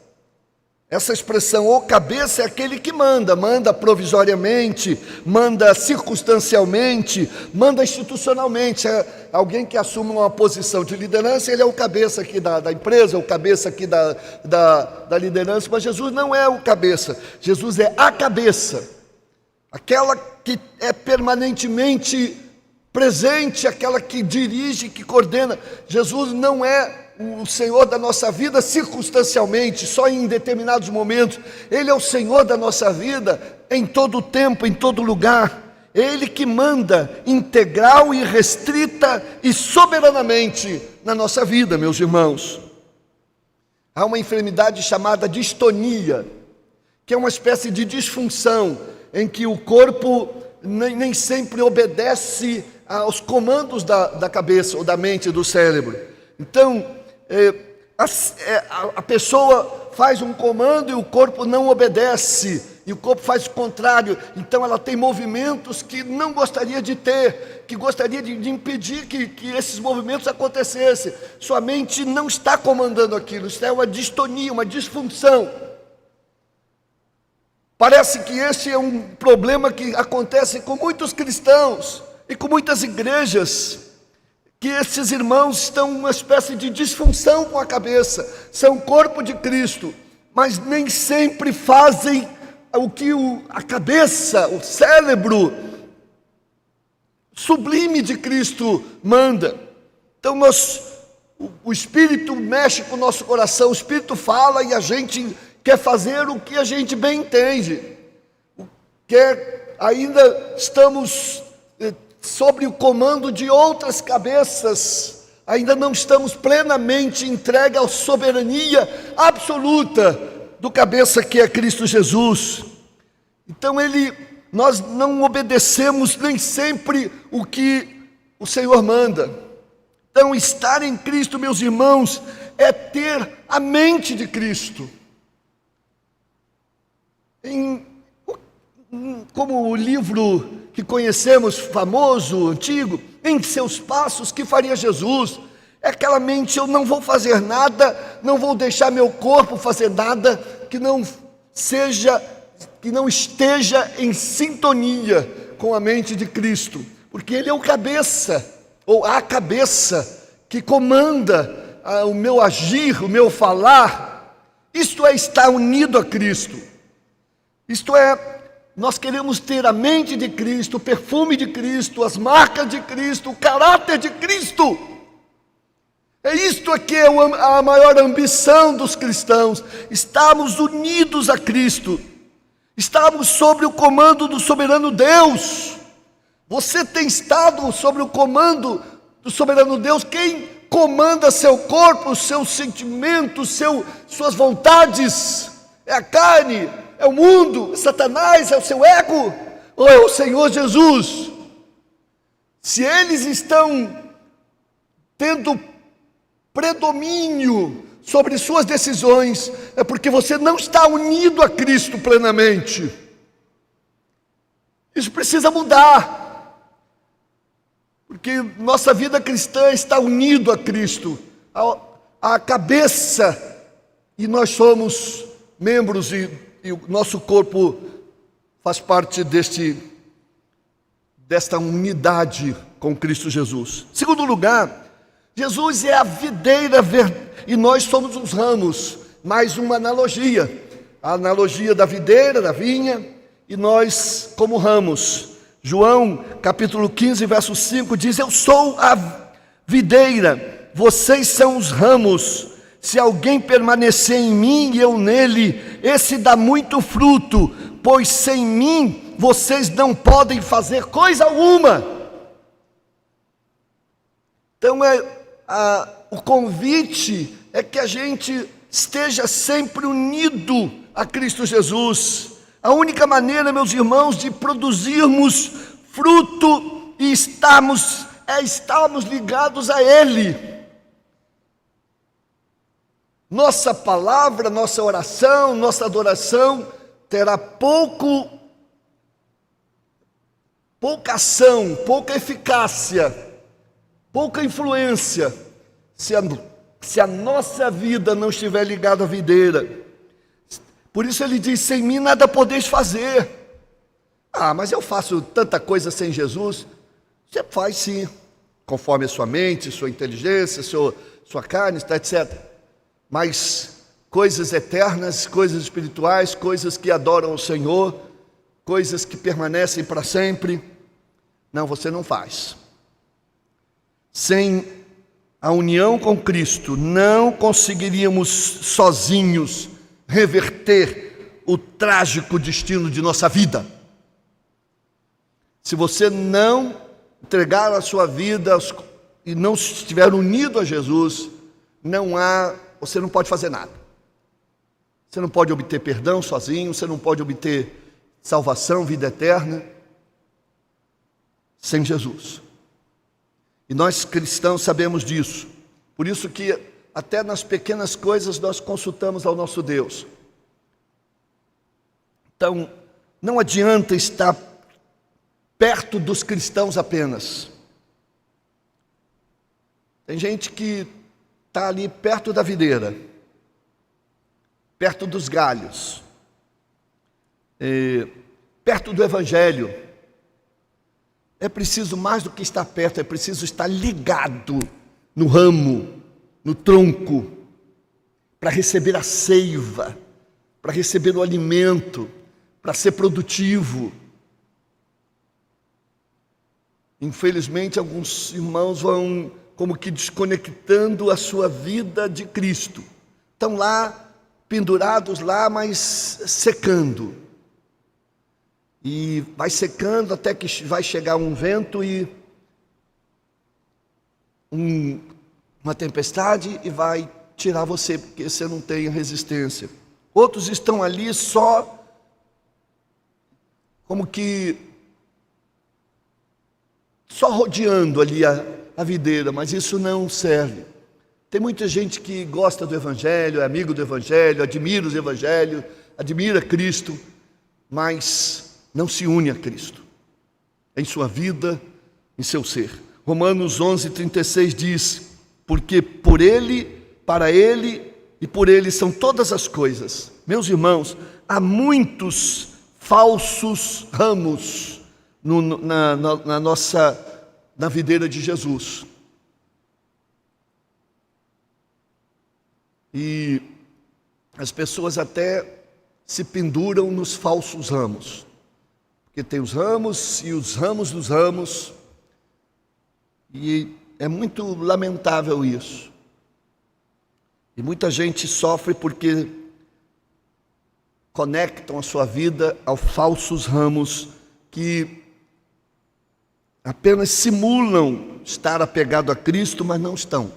Essa expressão, o cabeça, é aquele que manda provisoriamente, manda circunstancialmente, manda institucionalmente. É alguém que assume uma posição de liderança, ele é o cabeça aqui da empresa, o cabeça aqui da liderança, mas Jesus não é o cabeça. Jesus é a cabeça, aquela que é permanentemente presente, aquela que dirige, que coordena. Jesus não é o Senhor da nossa vida circunstancialmente, só em determinados momentos. Ele é o Senhor da nossa vida em todo o tempo, em todo lugar. Ele que manda integral e restrita e soberanamente na nossa vida, meus irmãos. Há uma enfermidade chamada distonia, que é uma espécie de disfunção em que o corpo nem sempre obedece aos comandos da cabeça ou da mente, do cérebro. Então, a pessoa faz um comando e o corpo não obedece, e o corpo faz o contrário. Então ela tem movimentos que não gostaria de ter, que gostaria de impedir que esses movimentos acontecessem. Sua mente não está comandando aquilo. Isso é uma distonia, uma disfunção. Parece que esse é um problema que acontece com muitos cristãos e com muitas igrejas, que esses irmãos estão numa espécie de disfunção com a cabeça, são o corpo de Cristo, mas nem sempre fazem o que a cabeça, o cérebro sublime de Cristo manda. Então o Espírito mexe com o nosso coração, o Espírito fala e a gente quer fazer o que a gente bem entende, ainda estamos sobre o comando de outras cabeças, ainda não estamos plenamente entregues à soberania absoluta do cabeça que é Cristo Jesus. Então nós não obedecemos nem sempre o que o Senhor manda. Então estar em Cristo, meus irmãos, é ter a mente de Cristo. Como o livro que conhecemos, famoso, antigo, Em Seus Passos, que faria Jesus? É aquela mente: eu não vou fazer nada, não vou deixar meu corpo fazer nada que não esteja em sintonia com a mente de Cristo, porque Ele é o cabeça, ou a cabeça, que comanda o meu agir, o meu falar. Isto é estar unido a Cristo. Isto é, nós queremos ter a mente de Cristo, o perfume de Cristo, as marcas de Cristo, o caráter de Cristo. É isto aqui é a maior ambição dos cristãos: estarmos unidos a Cristo, estarmos sob o comando do soberano Deus. Você tem estado sob o comando do soberano Deus? Quem comanda seu corpo, seus sentimentos, suas vontades? É a carne? É o mundo? É Satanás? É o seu ego? Ou é o Senhor Jesus? Se eles estão tendo predomínio sobre suas decisões, é porque você não está unido a Cristo plenamente. Isso precisa mudar, porque nossa vida cristã está unido a Cristo, a cabeça, e nós somos membros e o nosso corpo faz parte desta unidade com Cristo Jesus. Segundo lugar, Jesus é a videira e nós somos os ramos. Mais uma analogia, a analogia da videira, da vinha, e nós como ramos. João capítulo 15, verso 5 diz: eu sou a videira, vocês são os ramos. Se alguém permanecer em mim e eu nele, esse dá muito fruto, pois sem mim vocês não podem fazer coisa alguma. Então o convite é que a gente esteja sempre unido a Cristo Jesus. A única maneira, meus irmãos, de produzirmos fruto e estarmos ligados a Ele. Nossa palavra, nossa oração, nossa adoração terá pouca ação, pouca eficácia, pouca influência, se a nossa vida não estiver ligada à videira. Por isso ele diz: sem mim nada podeis fazer. Mas eu faço tanta coisa sem Jesus. Você faz sim, conforme a sua mente, sua inteligência, sua carne, etc. Mas coisas eternas, coisas espirituais, coisas que adoram o Senhor, coisas que permanecem para sempre, não, você não faz. Sem a união com Cristo, não conseguiríamos sozinhos reverter o trágico destino de nossa vida. Se você não entregar a sua vida e não estiver unido a Jesus, você não pode fazer nada. Você não pode obter perdão sozinho, você não pode obter salvação, vida eterna, sem Jesus. E nós cristãos sabemos disso. Por isso que até nas pequenas coisas nós consultamos ao nosso Deus. Então, não adianta estar perto dos cristãos apenas. Tem gente que está ali perto da videira, perto dos galhos, perto do Evangelho. É preciso mais do que estar perto, é preciso estar ligado no ramo, no tronco, para receber a seiva, para receber o alimento, para ser produtivo. Infelizmente, alguns irmãos vão como que desconectando a sua vida de Cristo. Estão lá, pendurados lá, mas secando. E vai secando até que vai chegar um vento e uma tempestade e vai tirar você, porque você não tem resistência. Outros estão ali só, como que só rodeando ali a videira, mas isso não serve. Tem muita gente que gosta do Evangelho, é amigo do Evangelho, admira o Evangelho, admira Cristo, mas não se une a Cristo em sua vida, em seu ser. Romanos 11:36 diz: porque por Ele, para Ele e por Ele são todas as coisas. Meus irmãos, há muitos falsos ramos na videira de Jesus. E as pessoas até se penduram nos falsos ramos, porque tem os ramos e os ramos dos ramos, e é muito lamentável isso. E muita gente sofre porque conectam a sua vida aos falsos ramos que apenas simulam estar apegado a Cristo, mas não estão.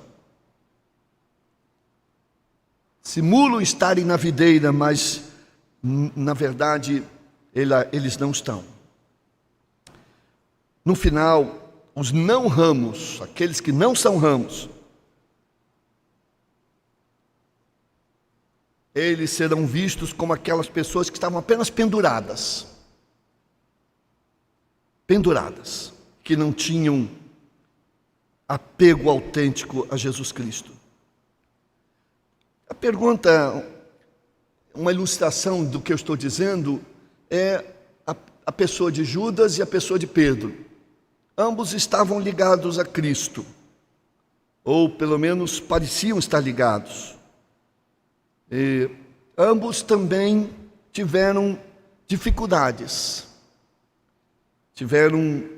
Simulam estarem na videira, mas na verdade eles não estão. No final, os não ramos, aqueles que não são ramos, eles serão vistos como aquelas pessoas que estavam apenas penduradas, que não tinham apego autêntico a Jesus Cristo. A pergunta, uma ilustração do que eu estou dizendo, é a pessoa de Judas e a pessoa de Pedro. Ambos estavam ligados a Cristo, ou pelo menos pareciam estar ligados. E ambos também tiveram dificuldades, tiveram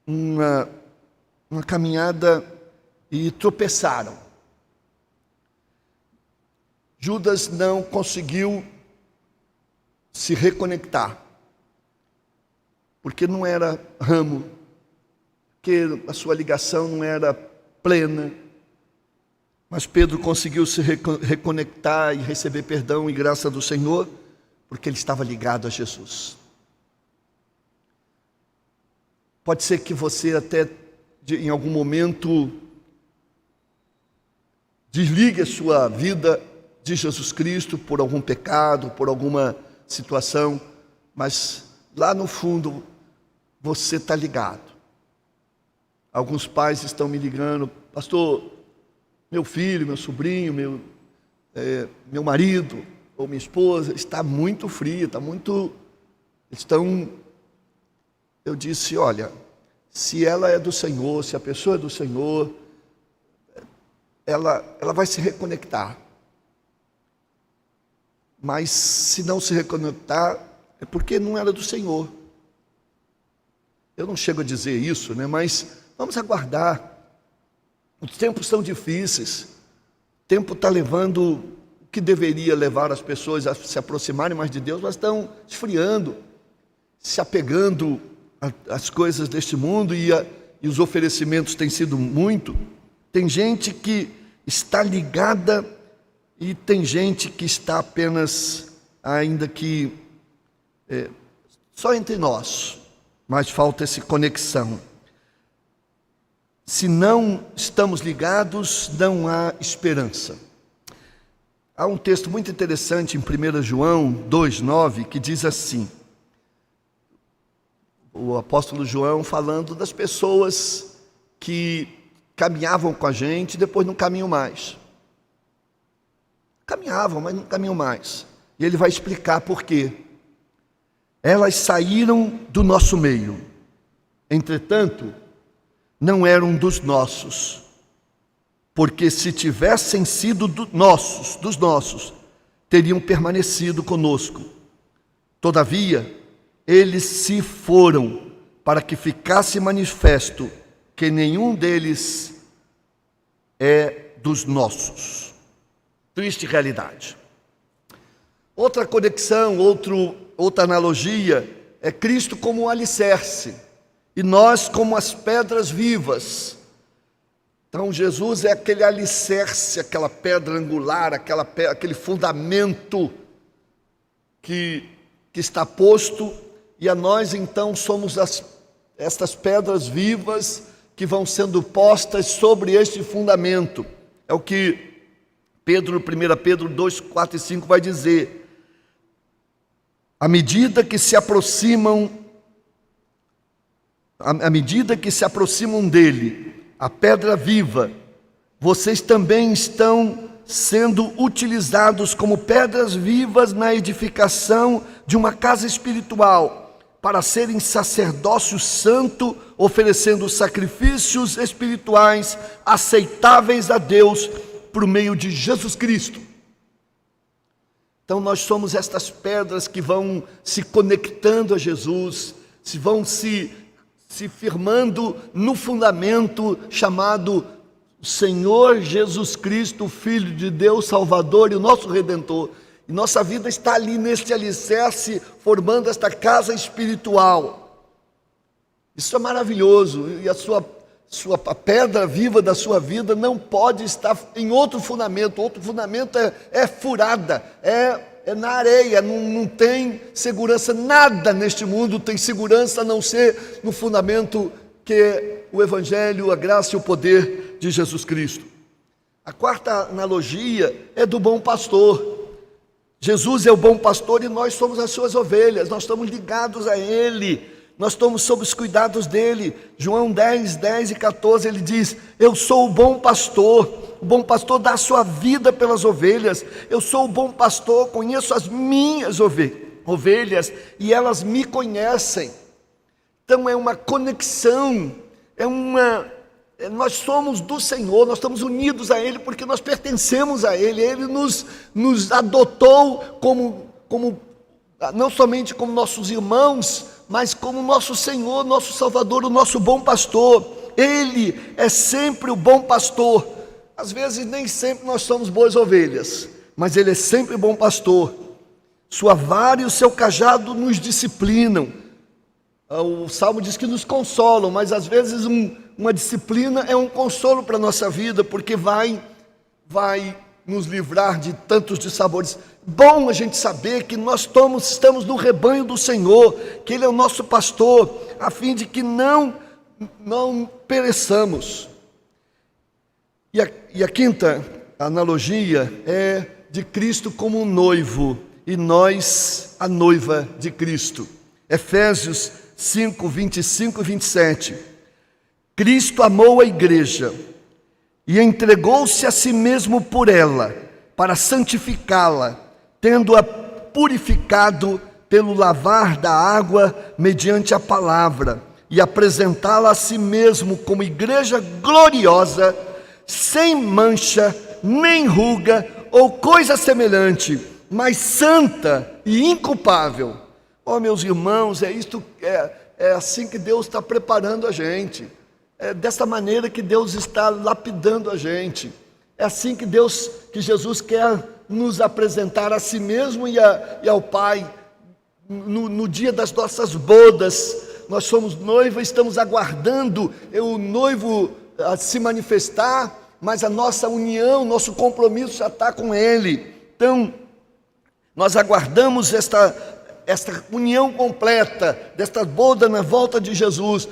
uma caminhada e tropeçaram. Judas não conseguiu se reconectar, porque não era ramo, porque a sua ligação não era plena. Mas Pedro conseguiu se reconectar e receber perdão e graça do Senhor, porque ele estava ligado a Jesus. Pode ser que você até em algum momento desligue a sua vida de Jesus Cristo por algum pecado, por alguma situação, mas lá no fundo você está ligado. Alguns pais estão me ligando: pastor, meu filho, meu sobrinho, meu marido ou minha esposa está muito frio, Eu disse: olha, se ela é do Senhor, se a pessoa é do Senhor, ela vai se reconectar. Mas se não se reconectar, é porque não era do Senhor. Eu não chego a dizer isso, né? Mas vamos aguardar. Os tempos são difíceis. O tempo está levando o que deveria levar as pessoas a se aproximarem mais de Deus, mas estão esfriando, se apegando às coisas deste mundo, e os oferecimentos têm sido muito. Tem gente que está ligada e tem gente que está apenas, ainda que só entre nós, mas falta essa conexão. Se não estamos ligados, não há esperança. Há um texto muito interessante em 1 João 2,9, que diz assim, o apóstolo João falando das pessoas que caminhavam com a gente e depois não caminham mais. Caminhavam, mas não caminham mais. E ele vai explicar por quê. Elas saíram do nosso meio, entretanto, não eram dos nossos, porque se tivessem sido dos nossos, teriam permanecido conosco. Todavia, eles se foram, para que ficasse manifesto que nenhum deles é dos nossos. Triste realidade. Outra conexão, outra analogia é Cristo como um alicerce e nós como as pedras vivas. Então Jesus é aquele alicerce, aquela pedra angular, aquele fundamento que está posto, e a nós então somos estas pedras vivas que vão sendo postas sobre este fundamento. É o que Pedro, 1 Pedro 2, 4 e 5 vai dizer. À medida que se aproximam dele, a pedra viva, vocês também estão sendo utilizados como pedras vivas na edificação de uma casa espiritual, para serem sacerdócio santo, oferecendo sacrifícios espirituais aceitáveis a Deus por meio de Jesus Cristo. Então nós somos estas pedras que vão se conectando a Jesus, vão se firmando no fundamento chamado Senhor Jesus Cristo, Filho de Deus, Salvador e o nosso Redentor. E nossa vida está ali neste alicerce, formando esta casa espiritual. Isso é maravilhoso. E a pedra viva da sua vida não pode estar em outro fundamento. Outro fundamento é furada, é na areia, não tem segurança. Nada neste mundo tem segurança a não ser no fundamento que é o Evangelho, a graça e o poder de Jesus Cristo. A quarta analogia é do bom pastor. Jesus é o bom pastor e nós somos as suas ovelhas, nós estamos ligados a Ele, nós estamos sob os cuidados dEle. João 10, 10 e 14, ele diz: eu sou o bom pastor dá a sua vida pelas ovelhas, eu sou o bom pastor, conheço as minhas ovelhas e elas me conhecem. Então é uma conexão, nós somos do Senhor, nós estamos unidos a Ele porque nós pertencemos a Ele. Ele nos adotou como não somente como nossos irmãos, mas como nosso Senhor, nosso Salvador, o nosso bom pastor. Ele é sempre o bom pastor. Às vezes nem sempre nós somos boas ovelhas, mas Ele é sempre bom pastor. Sua vara e o seu cajado nos disciplinam. O Salmo diz que nos consolam, mas às vezes uma disciplina é um consolo para a nossa vida, porque vai nos livrar de tantos dissabores. Bom a gente saber que nós estamos no rebanho do Senhor, que Ele é o nosso pastor, a fim de que não pereçamos. E a quinta analogia é de Cristo como um noivo, e nós a noiva de Cristo. Efésios 5, 25 e 27. Cristo amou a igreja e entregou-se a si mesmo por ela, para santificá-la, tendo-a purificado pelo lavar da água mediante a palavra, e apresentá-la a si mesmo como igreja gloriosa, sem mancha, nem ruga ou coisa semelhante, mas santa e inculpável. Oh, meus irmãos, é assim que Deus está preparando a gente. É dessa maneira que Deus está lapidando a gente. É assim que Jesus quer nos apresentar a si mesmo e ao Pai. No dia das nossas bodas, nós somos noiva, estamos aguardando o noivo a se manifestar, mas a nossa união, nosso compromisso já está com Ele. Então, nós aguardamos esta união completa, desta boda na volta de Jesus.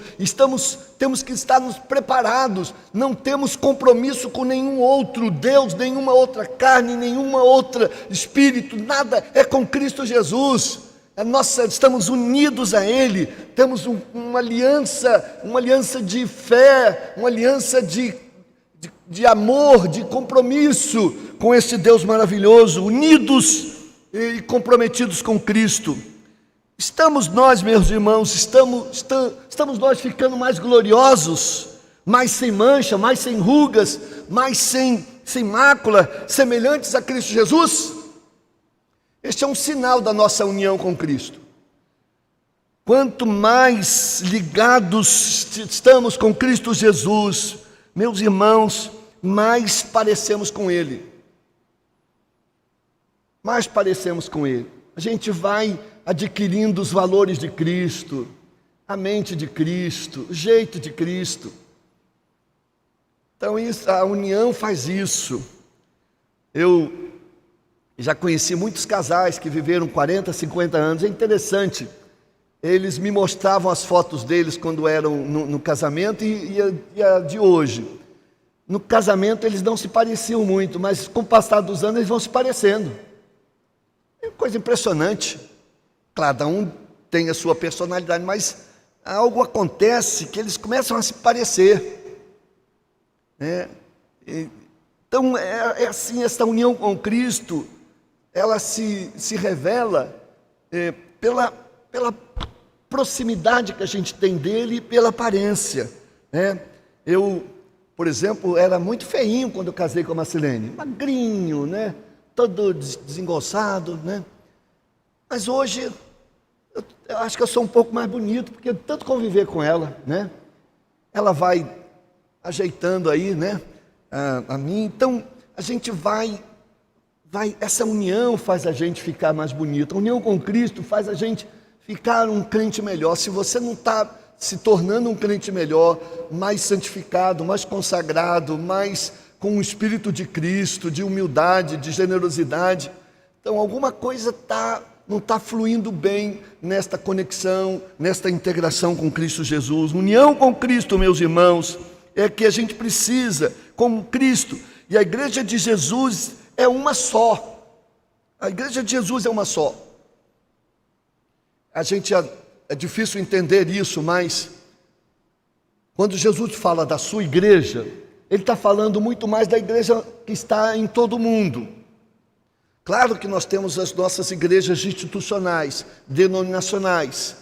Temos que estar nos preparados, não temos compromisso com nenhum outro Deus, nenhuma outra carne, nenhuma outra espírito, nada, é com Cristo Jesus. Estamos unidos a Ele, temos uma aliança de fé, uma aliança de amor, de compromisso com esse Deus maravilhoso, unidos e comprometidos com Cristo. Estamos nós, meus irmãos, estamos nós ficando mais gloriosos, mais sem mancha, mais sem rugas, mais sem mácula, semelhantes a Cristo Jesus? Este é um sinal da nossa união com Cristo. Quanto mais ligados estamos com Cristo Jesus, meus irmãos, mais parecemos com Ele. Mais parecemos com Ele. A gente vai adquirindo os valores de Cristo, a mente de Cristo, o jeito de Cristo. Então a união faz isso. Eu já conheci muitos casais que viveram 40, 50 anos. É interessante, eles me mostravam as fotos deles quando eram no casamento e a de hoje. No casamento eles não se pareciam muito, mas com o passar dos anos eles vão se parecendo. É coisa impressionante. Cada um tem a sua personalidade, mas algo acontece que eles começam a se parecer. Então é assim, essa união com Cristo, ela se revela pela proximidade que a gente tem dele e pela aparência. Eu, por exemplo, era muito feinho quando eu casei com a Marcelene, magrinho, todo desengonçado, Mas hoje eu acho que eu sou um pouco mais bonito, porque tanto conviver com ela, Ela vai ajeitando aí, a mim. Então a gente vai, essa união faz a gente ficar mais bonito. A união com Cristo faz a gente ficar um crente melhor. Se você não está se tornando um crente melhor, mais santificado, mais consagrado, mais com o Espírito de Cristo, de humildade, de generosidade, então alguma coisa não está fluindo bem nesta conexão, nesta integração com Cristo Jesus. União com Cristo, meus irmãos, é que a gente precisa, como Cristo. E a igreja de Jesus é uma só. A igreja de Jesus é uma só. É difícil entender isso, mas quando Jesus fala da sua igreja, Ele está falando muito mais da igreja que está em todo o mundo. Claro que nós temos as nossas igrejas institucionais, denominacionais,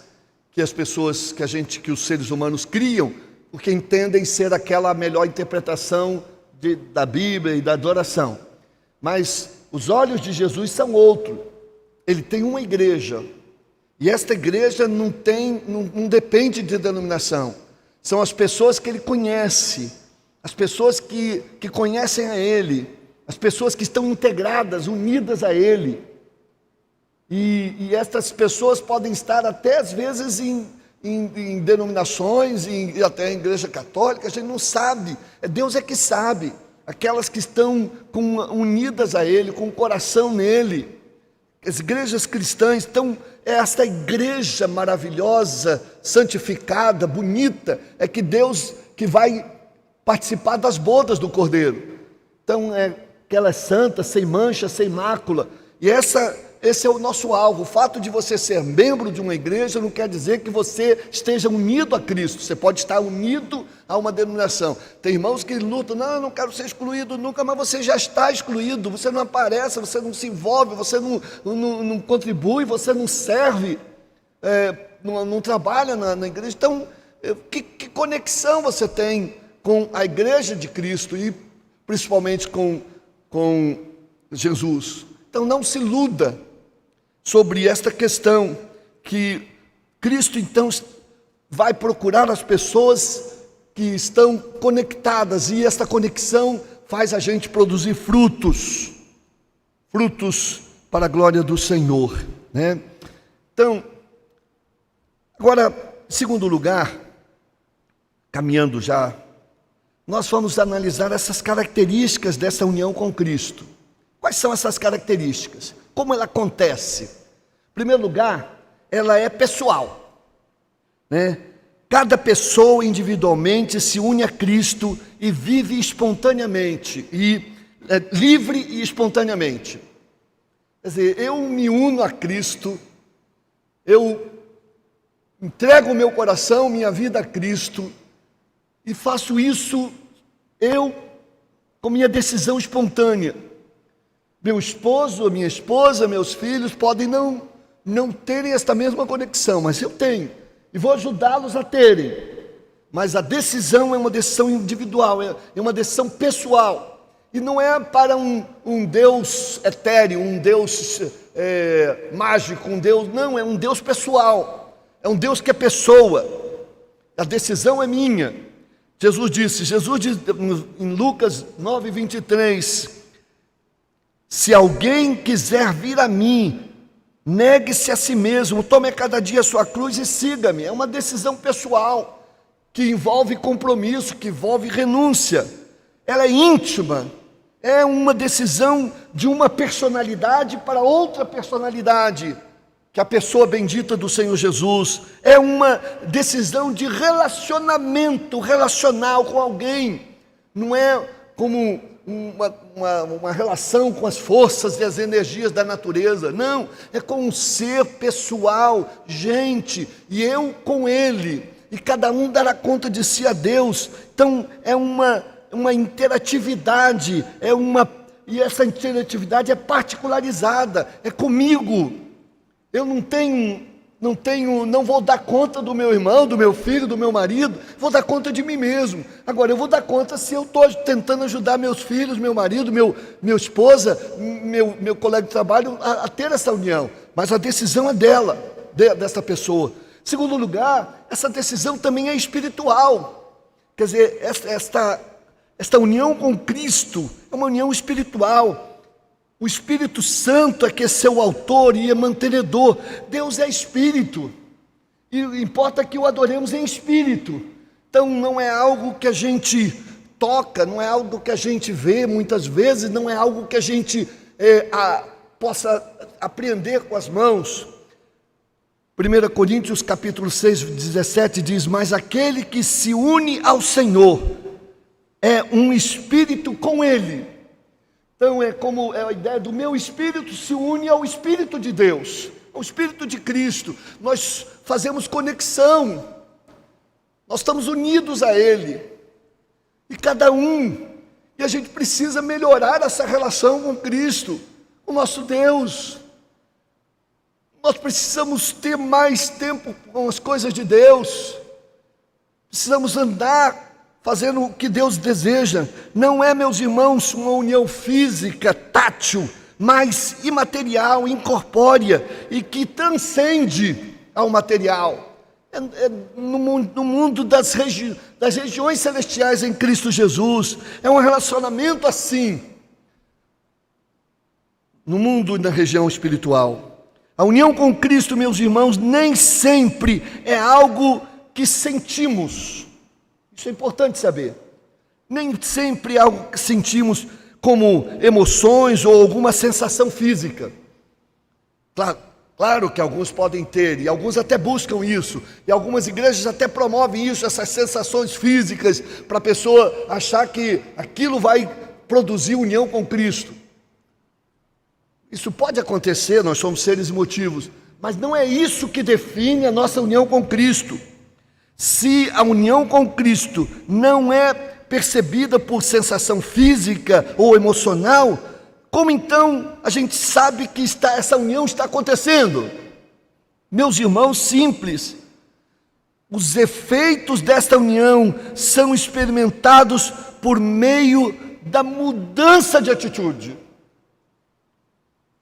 que as pessoas, que os seres humanos criam, porque entendem ser aquela melhor interpretação da Bíblia e da adoração. Mas os olhos de Jesus são outros. Ele tem uma igreja, e esta igreja não depende de denominação. São as pessoas que Ele conhece, as pessoas que conhecem a Ele, as pessoas que estão integradas, unidas a Ele. E estas pessoas podem estar até às vezes em denominações, até em igreja católica, a gente não sabe, Deus é que sabe. Aquelas que estão unidas a Ele, com o coração nele. As igrejas cristãs, então, esta igreja maravilhosa, santificada, bonita, é que Deus que vai participar das bodas do Cordeiro. Então, que ela é santa, sem mancha, sem mácula. E esse é o nosso alvo. O fato de você ser membro de uma igreja não quer dizer que você esteja unido a Cristo. Você pode estar unido a uma denominação. Tem irmãos que lutam, não, eu não quero ser excluído nunca, mas você já está excluído. Você não aparece, você não se envolve, você não contribui, você não serve, não trabalha na igreja. Então, que conexão você tem com a igreja de Cristo e principalmente com Jesus? Então não se iluda sobre esta questão, que Cristo então vai procurar as pessoas que estão conectadas, e esta conexão faz a gente produzir frutos para a glória do Senhor, né? Então, agora, em segundo lugar, caminhando já, nós vamos analisar essas características dessa união com Cristo. Quais são essas características? Como ela acontece? Em primeiro lugar, ela é pessoal, né? Cada pessoa individualmente se une a Cristo e vive espontaneamente, livre e espontaneamente. Quer dizer, eu me uno a Cristo, eu entrego o meu coração, minha vida a Cristo, e faço isso com minha decisão espontânea. Meu esposo, minha esposa, meus filhos podem não terem esta mesma conexão, mas eu tenho, e vou ajudá-los a terem. Mas a decisão é uma decisão individual, é uma decisão pessoal, e não é para um Deus etéreo, um Deus mágico, um Deus, não, é um Deus pessoal, é um Deus que é pessoa. A decisão é minha. Jesus diz em Lucas 9:23, se alguém quiser vir a mim, negue-se a si mesmo, tome cada dia a sua cruz e siga-me. É uma decisão pessoal, que envolve compromisso, que envolve renúncia. Ela é íntima, é uma decisão de uma personalidade para outra personalidade, que a pessoa bendita do Senhor Jesus. É uma decisão de relacionamento, relacional com alguém. Não é como uma relação com as forças e as energias da natureza. Não, é com um ser pessoal, gente, e eu com ele, e cada um dará conta de si a Deus. Então é uma interatividade, e essa interatividade é particularizada, é comigo. Eu não vou dar conta do meu irmão, do meu filho, do meu marido, vou dar conta de mim mesmo. Agora, eu vou dar conta se eu estou tentando ajudar meus filhos, meu marido, minha esposa, meu colega de trabalho a ter essa união. Mas a decisão é dessa pessoa. Em segundo lugar, essa decisão também é espiritual. Quer dizer, esta união com Cristo é uma união espiritual. O Espírito Santo é que é seu autor e é mantenedor. Deus é Espírito, e importa que o adoremos em Espírito. Então não é algo que a gente toca, não é algo que a gente vê muitas vezes, não é algo que a gente possa apreender com as mãos. 1 Coríntios capítulo 6, 17 diz, mas aquele que se une ao Senhor é um Espírito com Ele. Então é como a ideia do meu espírito se une ao Espírito de Deus, ao Espírito de Cristo. Nós fazemos conexão, nós estamos unidos a Ele, e cada um, e a gente precisa melhorar essa relação com Cristo, o nosso Deus. Nós precisamos ter mais tempo com as coisas de Deus, precisamos andar fazendo o que Deus deseja. Não é, meus irmãos, uma união física, tátil, mas imaterial, incorpórea e que transcende ao material. No mundo das regiões celestiais em Cristo Jesus. É um relacionamento assim. No mundo da região espiritual. A união com Cristo, meus irmãos, nem sempre é algo que sentimos. Isso é importante saber. Nem sempre é algo que sentimos como emoções ou alguma sensação física. Claro que alguns podem ter, e alguns até buscam isso, e algumas igrejas até promovem isso, essas sensações físicas, para a pessoa achar que aquilo vai produzir união com Cristo. Isso pode acontecer, nós somos seres emotivos, mas não é isso que define a nossa união com Cristo. Se a união com Cristo não é percebida por sensação física ou emocional, como então a gente sabe que essa união está acontecendo? Meus irmãos, simples. Os efeitos desta união são experimentados por meio da mudança de atitude.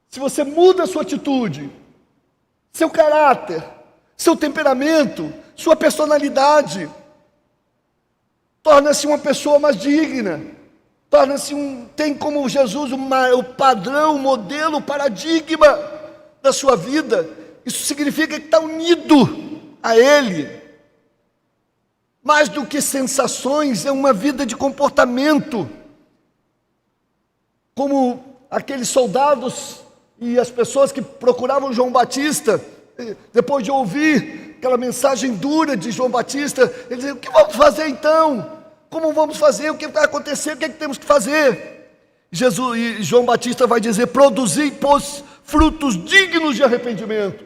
Se você muda a sua atitude, seu caráter, seu temperamento, sua personalidade, torna-se uma pessoa mais digna, tem como Jesus o padrão, o modelo, o paradigma da sua vida. Isso significa que está unido a Ele. Mais do que sensações, é uma vida de comportamento. Como aqueles soldados e as pessoas que procuravam João Batista, depois de ouvir aquela mensagem dura de João Batista, eles diziam: o que vamos fazer então? Como vamos fazer? O que vai acontecer? O que é que temos que fazer? E João Batista vai dizer: produzi, pois, frutos dignos de arrependimento.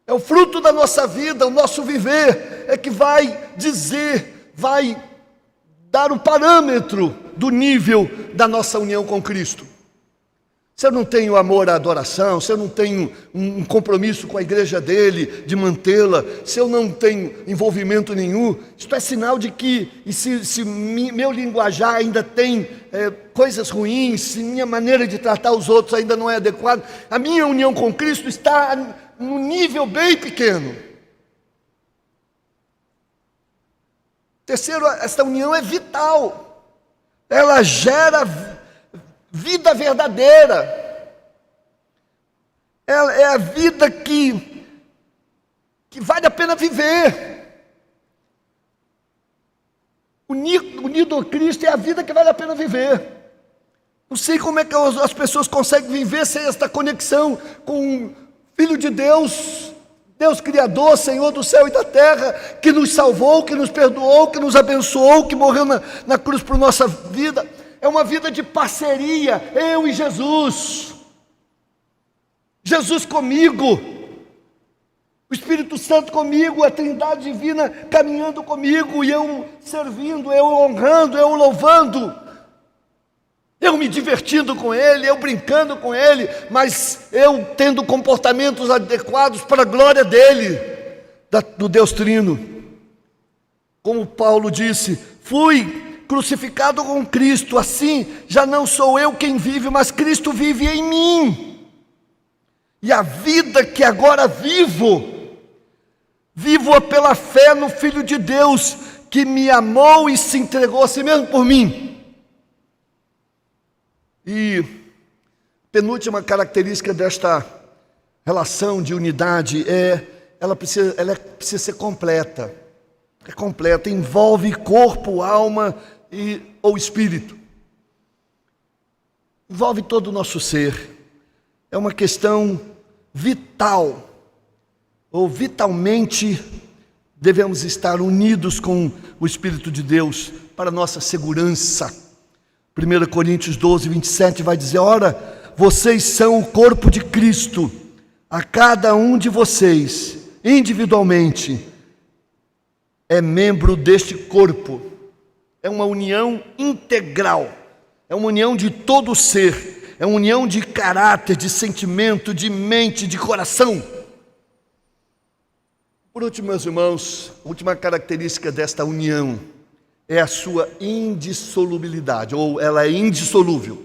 É o fruto da nossa vida, o nosso viver, é que vai dizer, vai dar o parâmetro do nível da nossa união com Cristo. Se eu não tenho amor à adoração, se eu não tenho um compromisso com a igreja dele, de mantê-la, se eu não tenho envolvimento nenhum, isto é sinal de que, se meu linguajar ainda tem coisas ruins, se minha maneira de tratar os outros ainda não é adequada, a minha união com Cristo está num nível bem pequeno. Terceiro, esta união é vital, ela gera vida verdadeira, é a vida que vale a pena viver. Unido a Cristo é a vida que vale a pena viver. Não sei como é que as pessoas conseguem viver sem esta conexão com o Filho de Deus, Deus Criador, Senhor do céu e da terra, que nos salvou, que nos perdoou, que nos abençoou, que morreu na cruz por nossa vida. É uma vida de parceria, eu e Jesus. Jesus comigo, o Espírito Santo comigo, a Trindade Divina caminhando comigo, e eu servindo, eu honrando, eu louvando, eu me divertindo com Ele, eu brincando com Ele, mas eu tendo comportamentos adequados para a glória dEle, do Deus Trino. Como Paulo disse: fui crucificado com Cristo, assim já não sou eu quem vive, mas Cristo vive em mim. E a vida que agora vivo-a pela fé no Filho de Deus, que me amou e se entregou a si mesmo por mim. E penúltima característica desta relação de unidade ela precisa ser completa. É completa, envolve corpo, alma ou espírito. Envolve todo o nosso ser. É uma questão vital, ou vitalmente devemos estar unidos com o Espírito de Deus para nossa segurança, 1 Coríntios 12, 27 vai dizer: ora, vocês são o corpo de Cristo, a cada um de vocês, individualmente, é membro deste corpo. É uma união integral, é uma união de todo o ser, é uma união de caráter, de sentimento, de mente, de coração. Por último, meus irmãos, a última característica desta união é a sua indissolubilidade, ou ela é indissolúvel.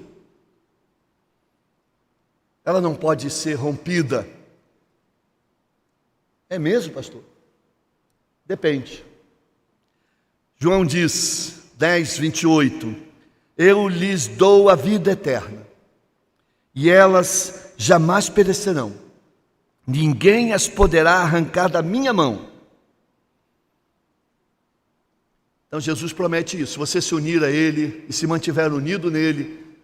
Ela não pode ser rompida. É mesmo, pastor? Depende. João diz, 10, 28, eu lhes dou a vida eterna, e elas jamais perecerão. Ninguém as poderá arrancar da minha mão. Então Jesus promete isso: se você se unir a Ele e se mantiver unido nele,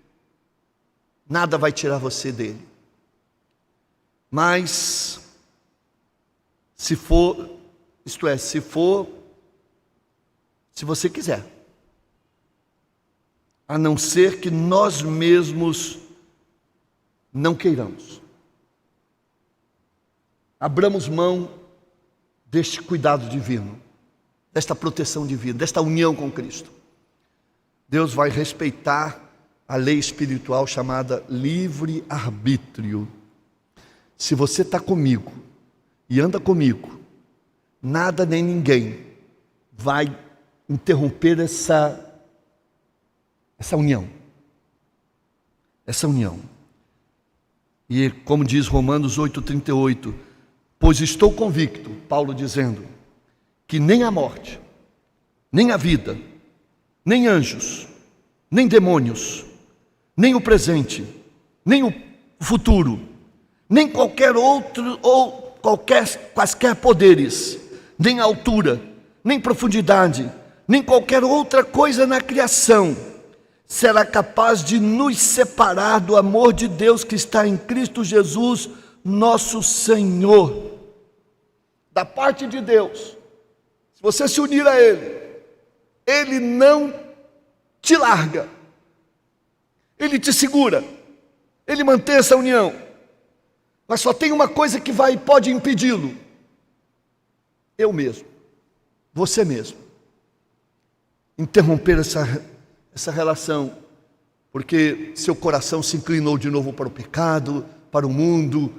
nada vai tirar você dele. Mas, se for, isto é, se você quiser, a não ser que nós mesmos não queiramos, abramos mão deste cuidado divino, desta proteção divina, desta união com Cristo, Deus vai respeitar a lei espiritual chamada livre-arbítrio. Se você está comigo e anda comigo, nada nem ninguém vai interromper essa união. Essa união. E como diz Romanos 8,38, pois estou convicto, Paulo dizendo, que nem a morte, nem a vida, nem anjos, nem demônios, nem o presente, nem o futuro, nem qualquer outro ou quaisquer poderes, nem altura, nem profundidade, nem qualquer outra coisa na criação será capaz de nos separar do amor de Deus que está em Cristo Jesus, nosso Senhor. Da parte de Deus, se você se unir a Ele, Ele não te larga, Ele te segura, Ele mantém essa união. Mas só tem uma coisa que pode impedi-lo: eu mesmo, você mesmo, interromper essa relação, porque seu coração se inclinou de novo para o pecado, para o mundo.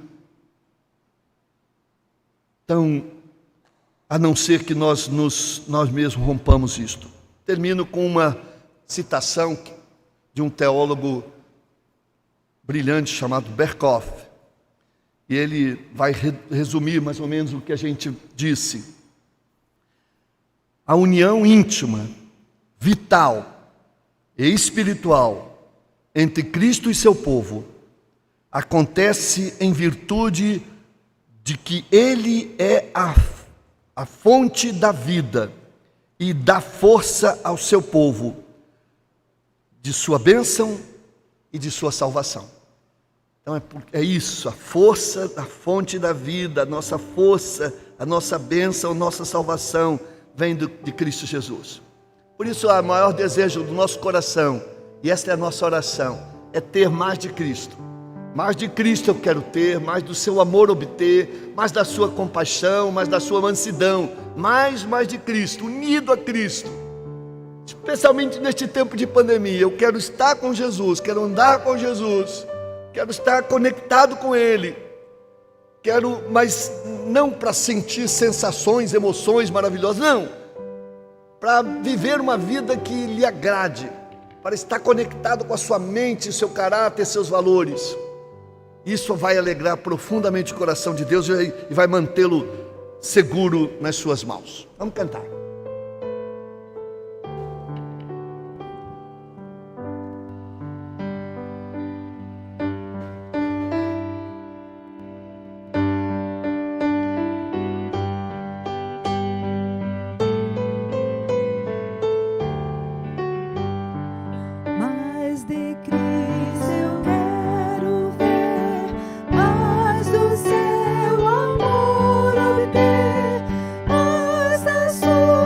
Então, a não ser que nós mesmos rompamos isto. Termino com uma citação de um teólogo brilhante chamado Berkhoff. E ele vai resumir mais ou menos o que a gente disse. A união íntima, vital e espiritual entre Cristo e seu povo acontece em virtude de que Ele é a fonte da vida e dá força ao seu povo, de sua bênção e de sua salvação. Então é isso, a força, a fonte da vida, a nossa força, a nossa bênção, a nossa salvação vem de Cristo Jesus. Por isso o maior desejo do nosso coração, e esta é a nossa oração, é ter mais de Cristo. Mais de Cristo eu quero ter, mais do seu amor obter, mais da sua compaixão, mais da sua mansidão, mais de Cristo, unido a Cristo. Especialmente neste tempo de pandemia, eu quero estar com Jesus, quero andar com Jesus, quero estar conectado com Ele, mas não para sentir sensações, emoções maravilhosas, não, para viver uma vida que lhe agrade, para estar conectado com a sua mente, seu caráter, seus valores. Isso vai alegrar profundamente o coração de Deus e vai mantê-lo seguro nas suas mãos. Vamos cantar. Mais de Cristo eu quero ver, mais do seu amor obter, mais da sua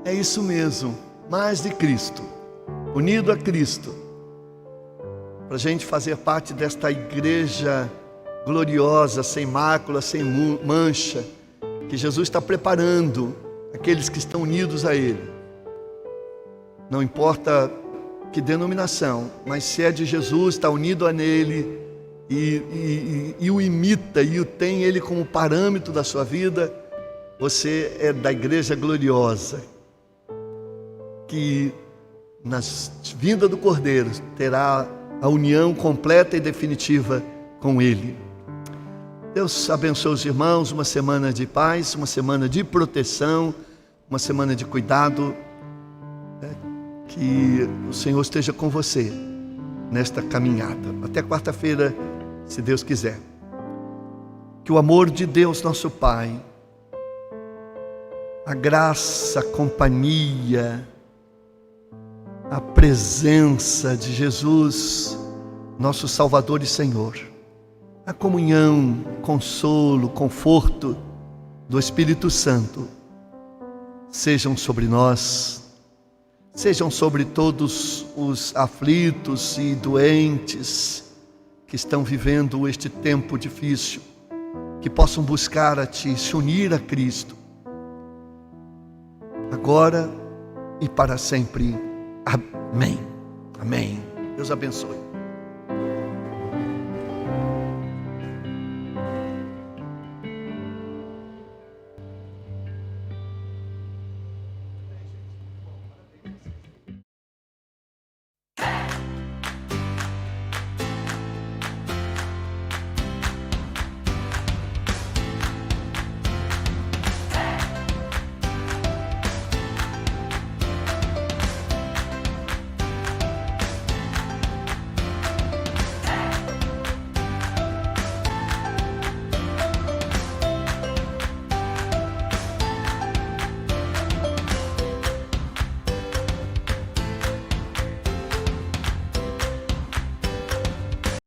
É isso mesmo, mais de Cristo, unido a Cristo, para a gente fazer parte desta igreja gloriosa, sem mácula, sem mancha, que Jesus está preparando aqueles que estão unidos a Ele. Não importa que denominação, mas se é de Jesus, está unido a nele e o imita e o tem Ele como parâmetro da sua vida, você é da igreja gloriosa, que na vinda do Cordeiro terá a união completa e definitiva com Ele. Deus abençoe os irmãos, uma semana de paz, uma semana de proteção, uma semana de cuidado. Que o Senhor esteja com você nesta caminhada. Até quarta-feira, se Deus quiser. Que o amor de Deus, nosso Pai, a graça, a companhia, a presença de Jesus, nosso Salvador e Senhor, a comunhão, consolo, conforto do Espírito Santo sejam sobre nós, sejam sobre todos os aflitos e doentes que estão vivendo este tempo difícil, que possam buscar a Ti, se unir a Cristo, agora e para sempre. Amém. Amém. Deus abençoe.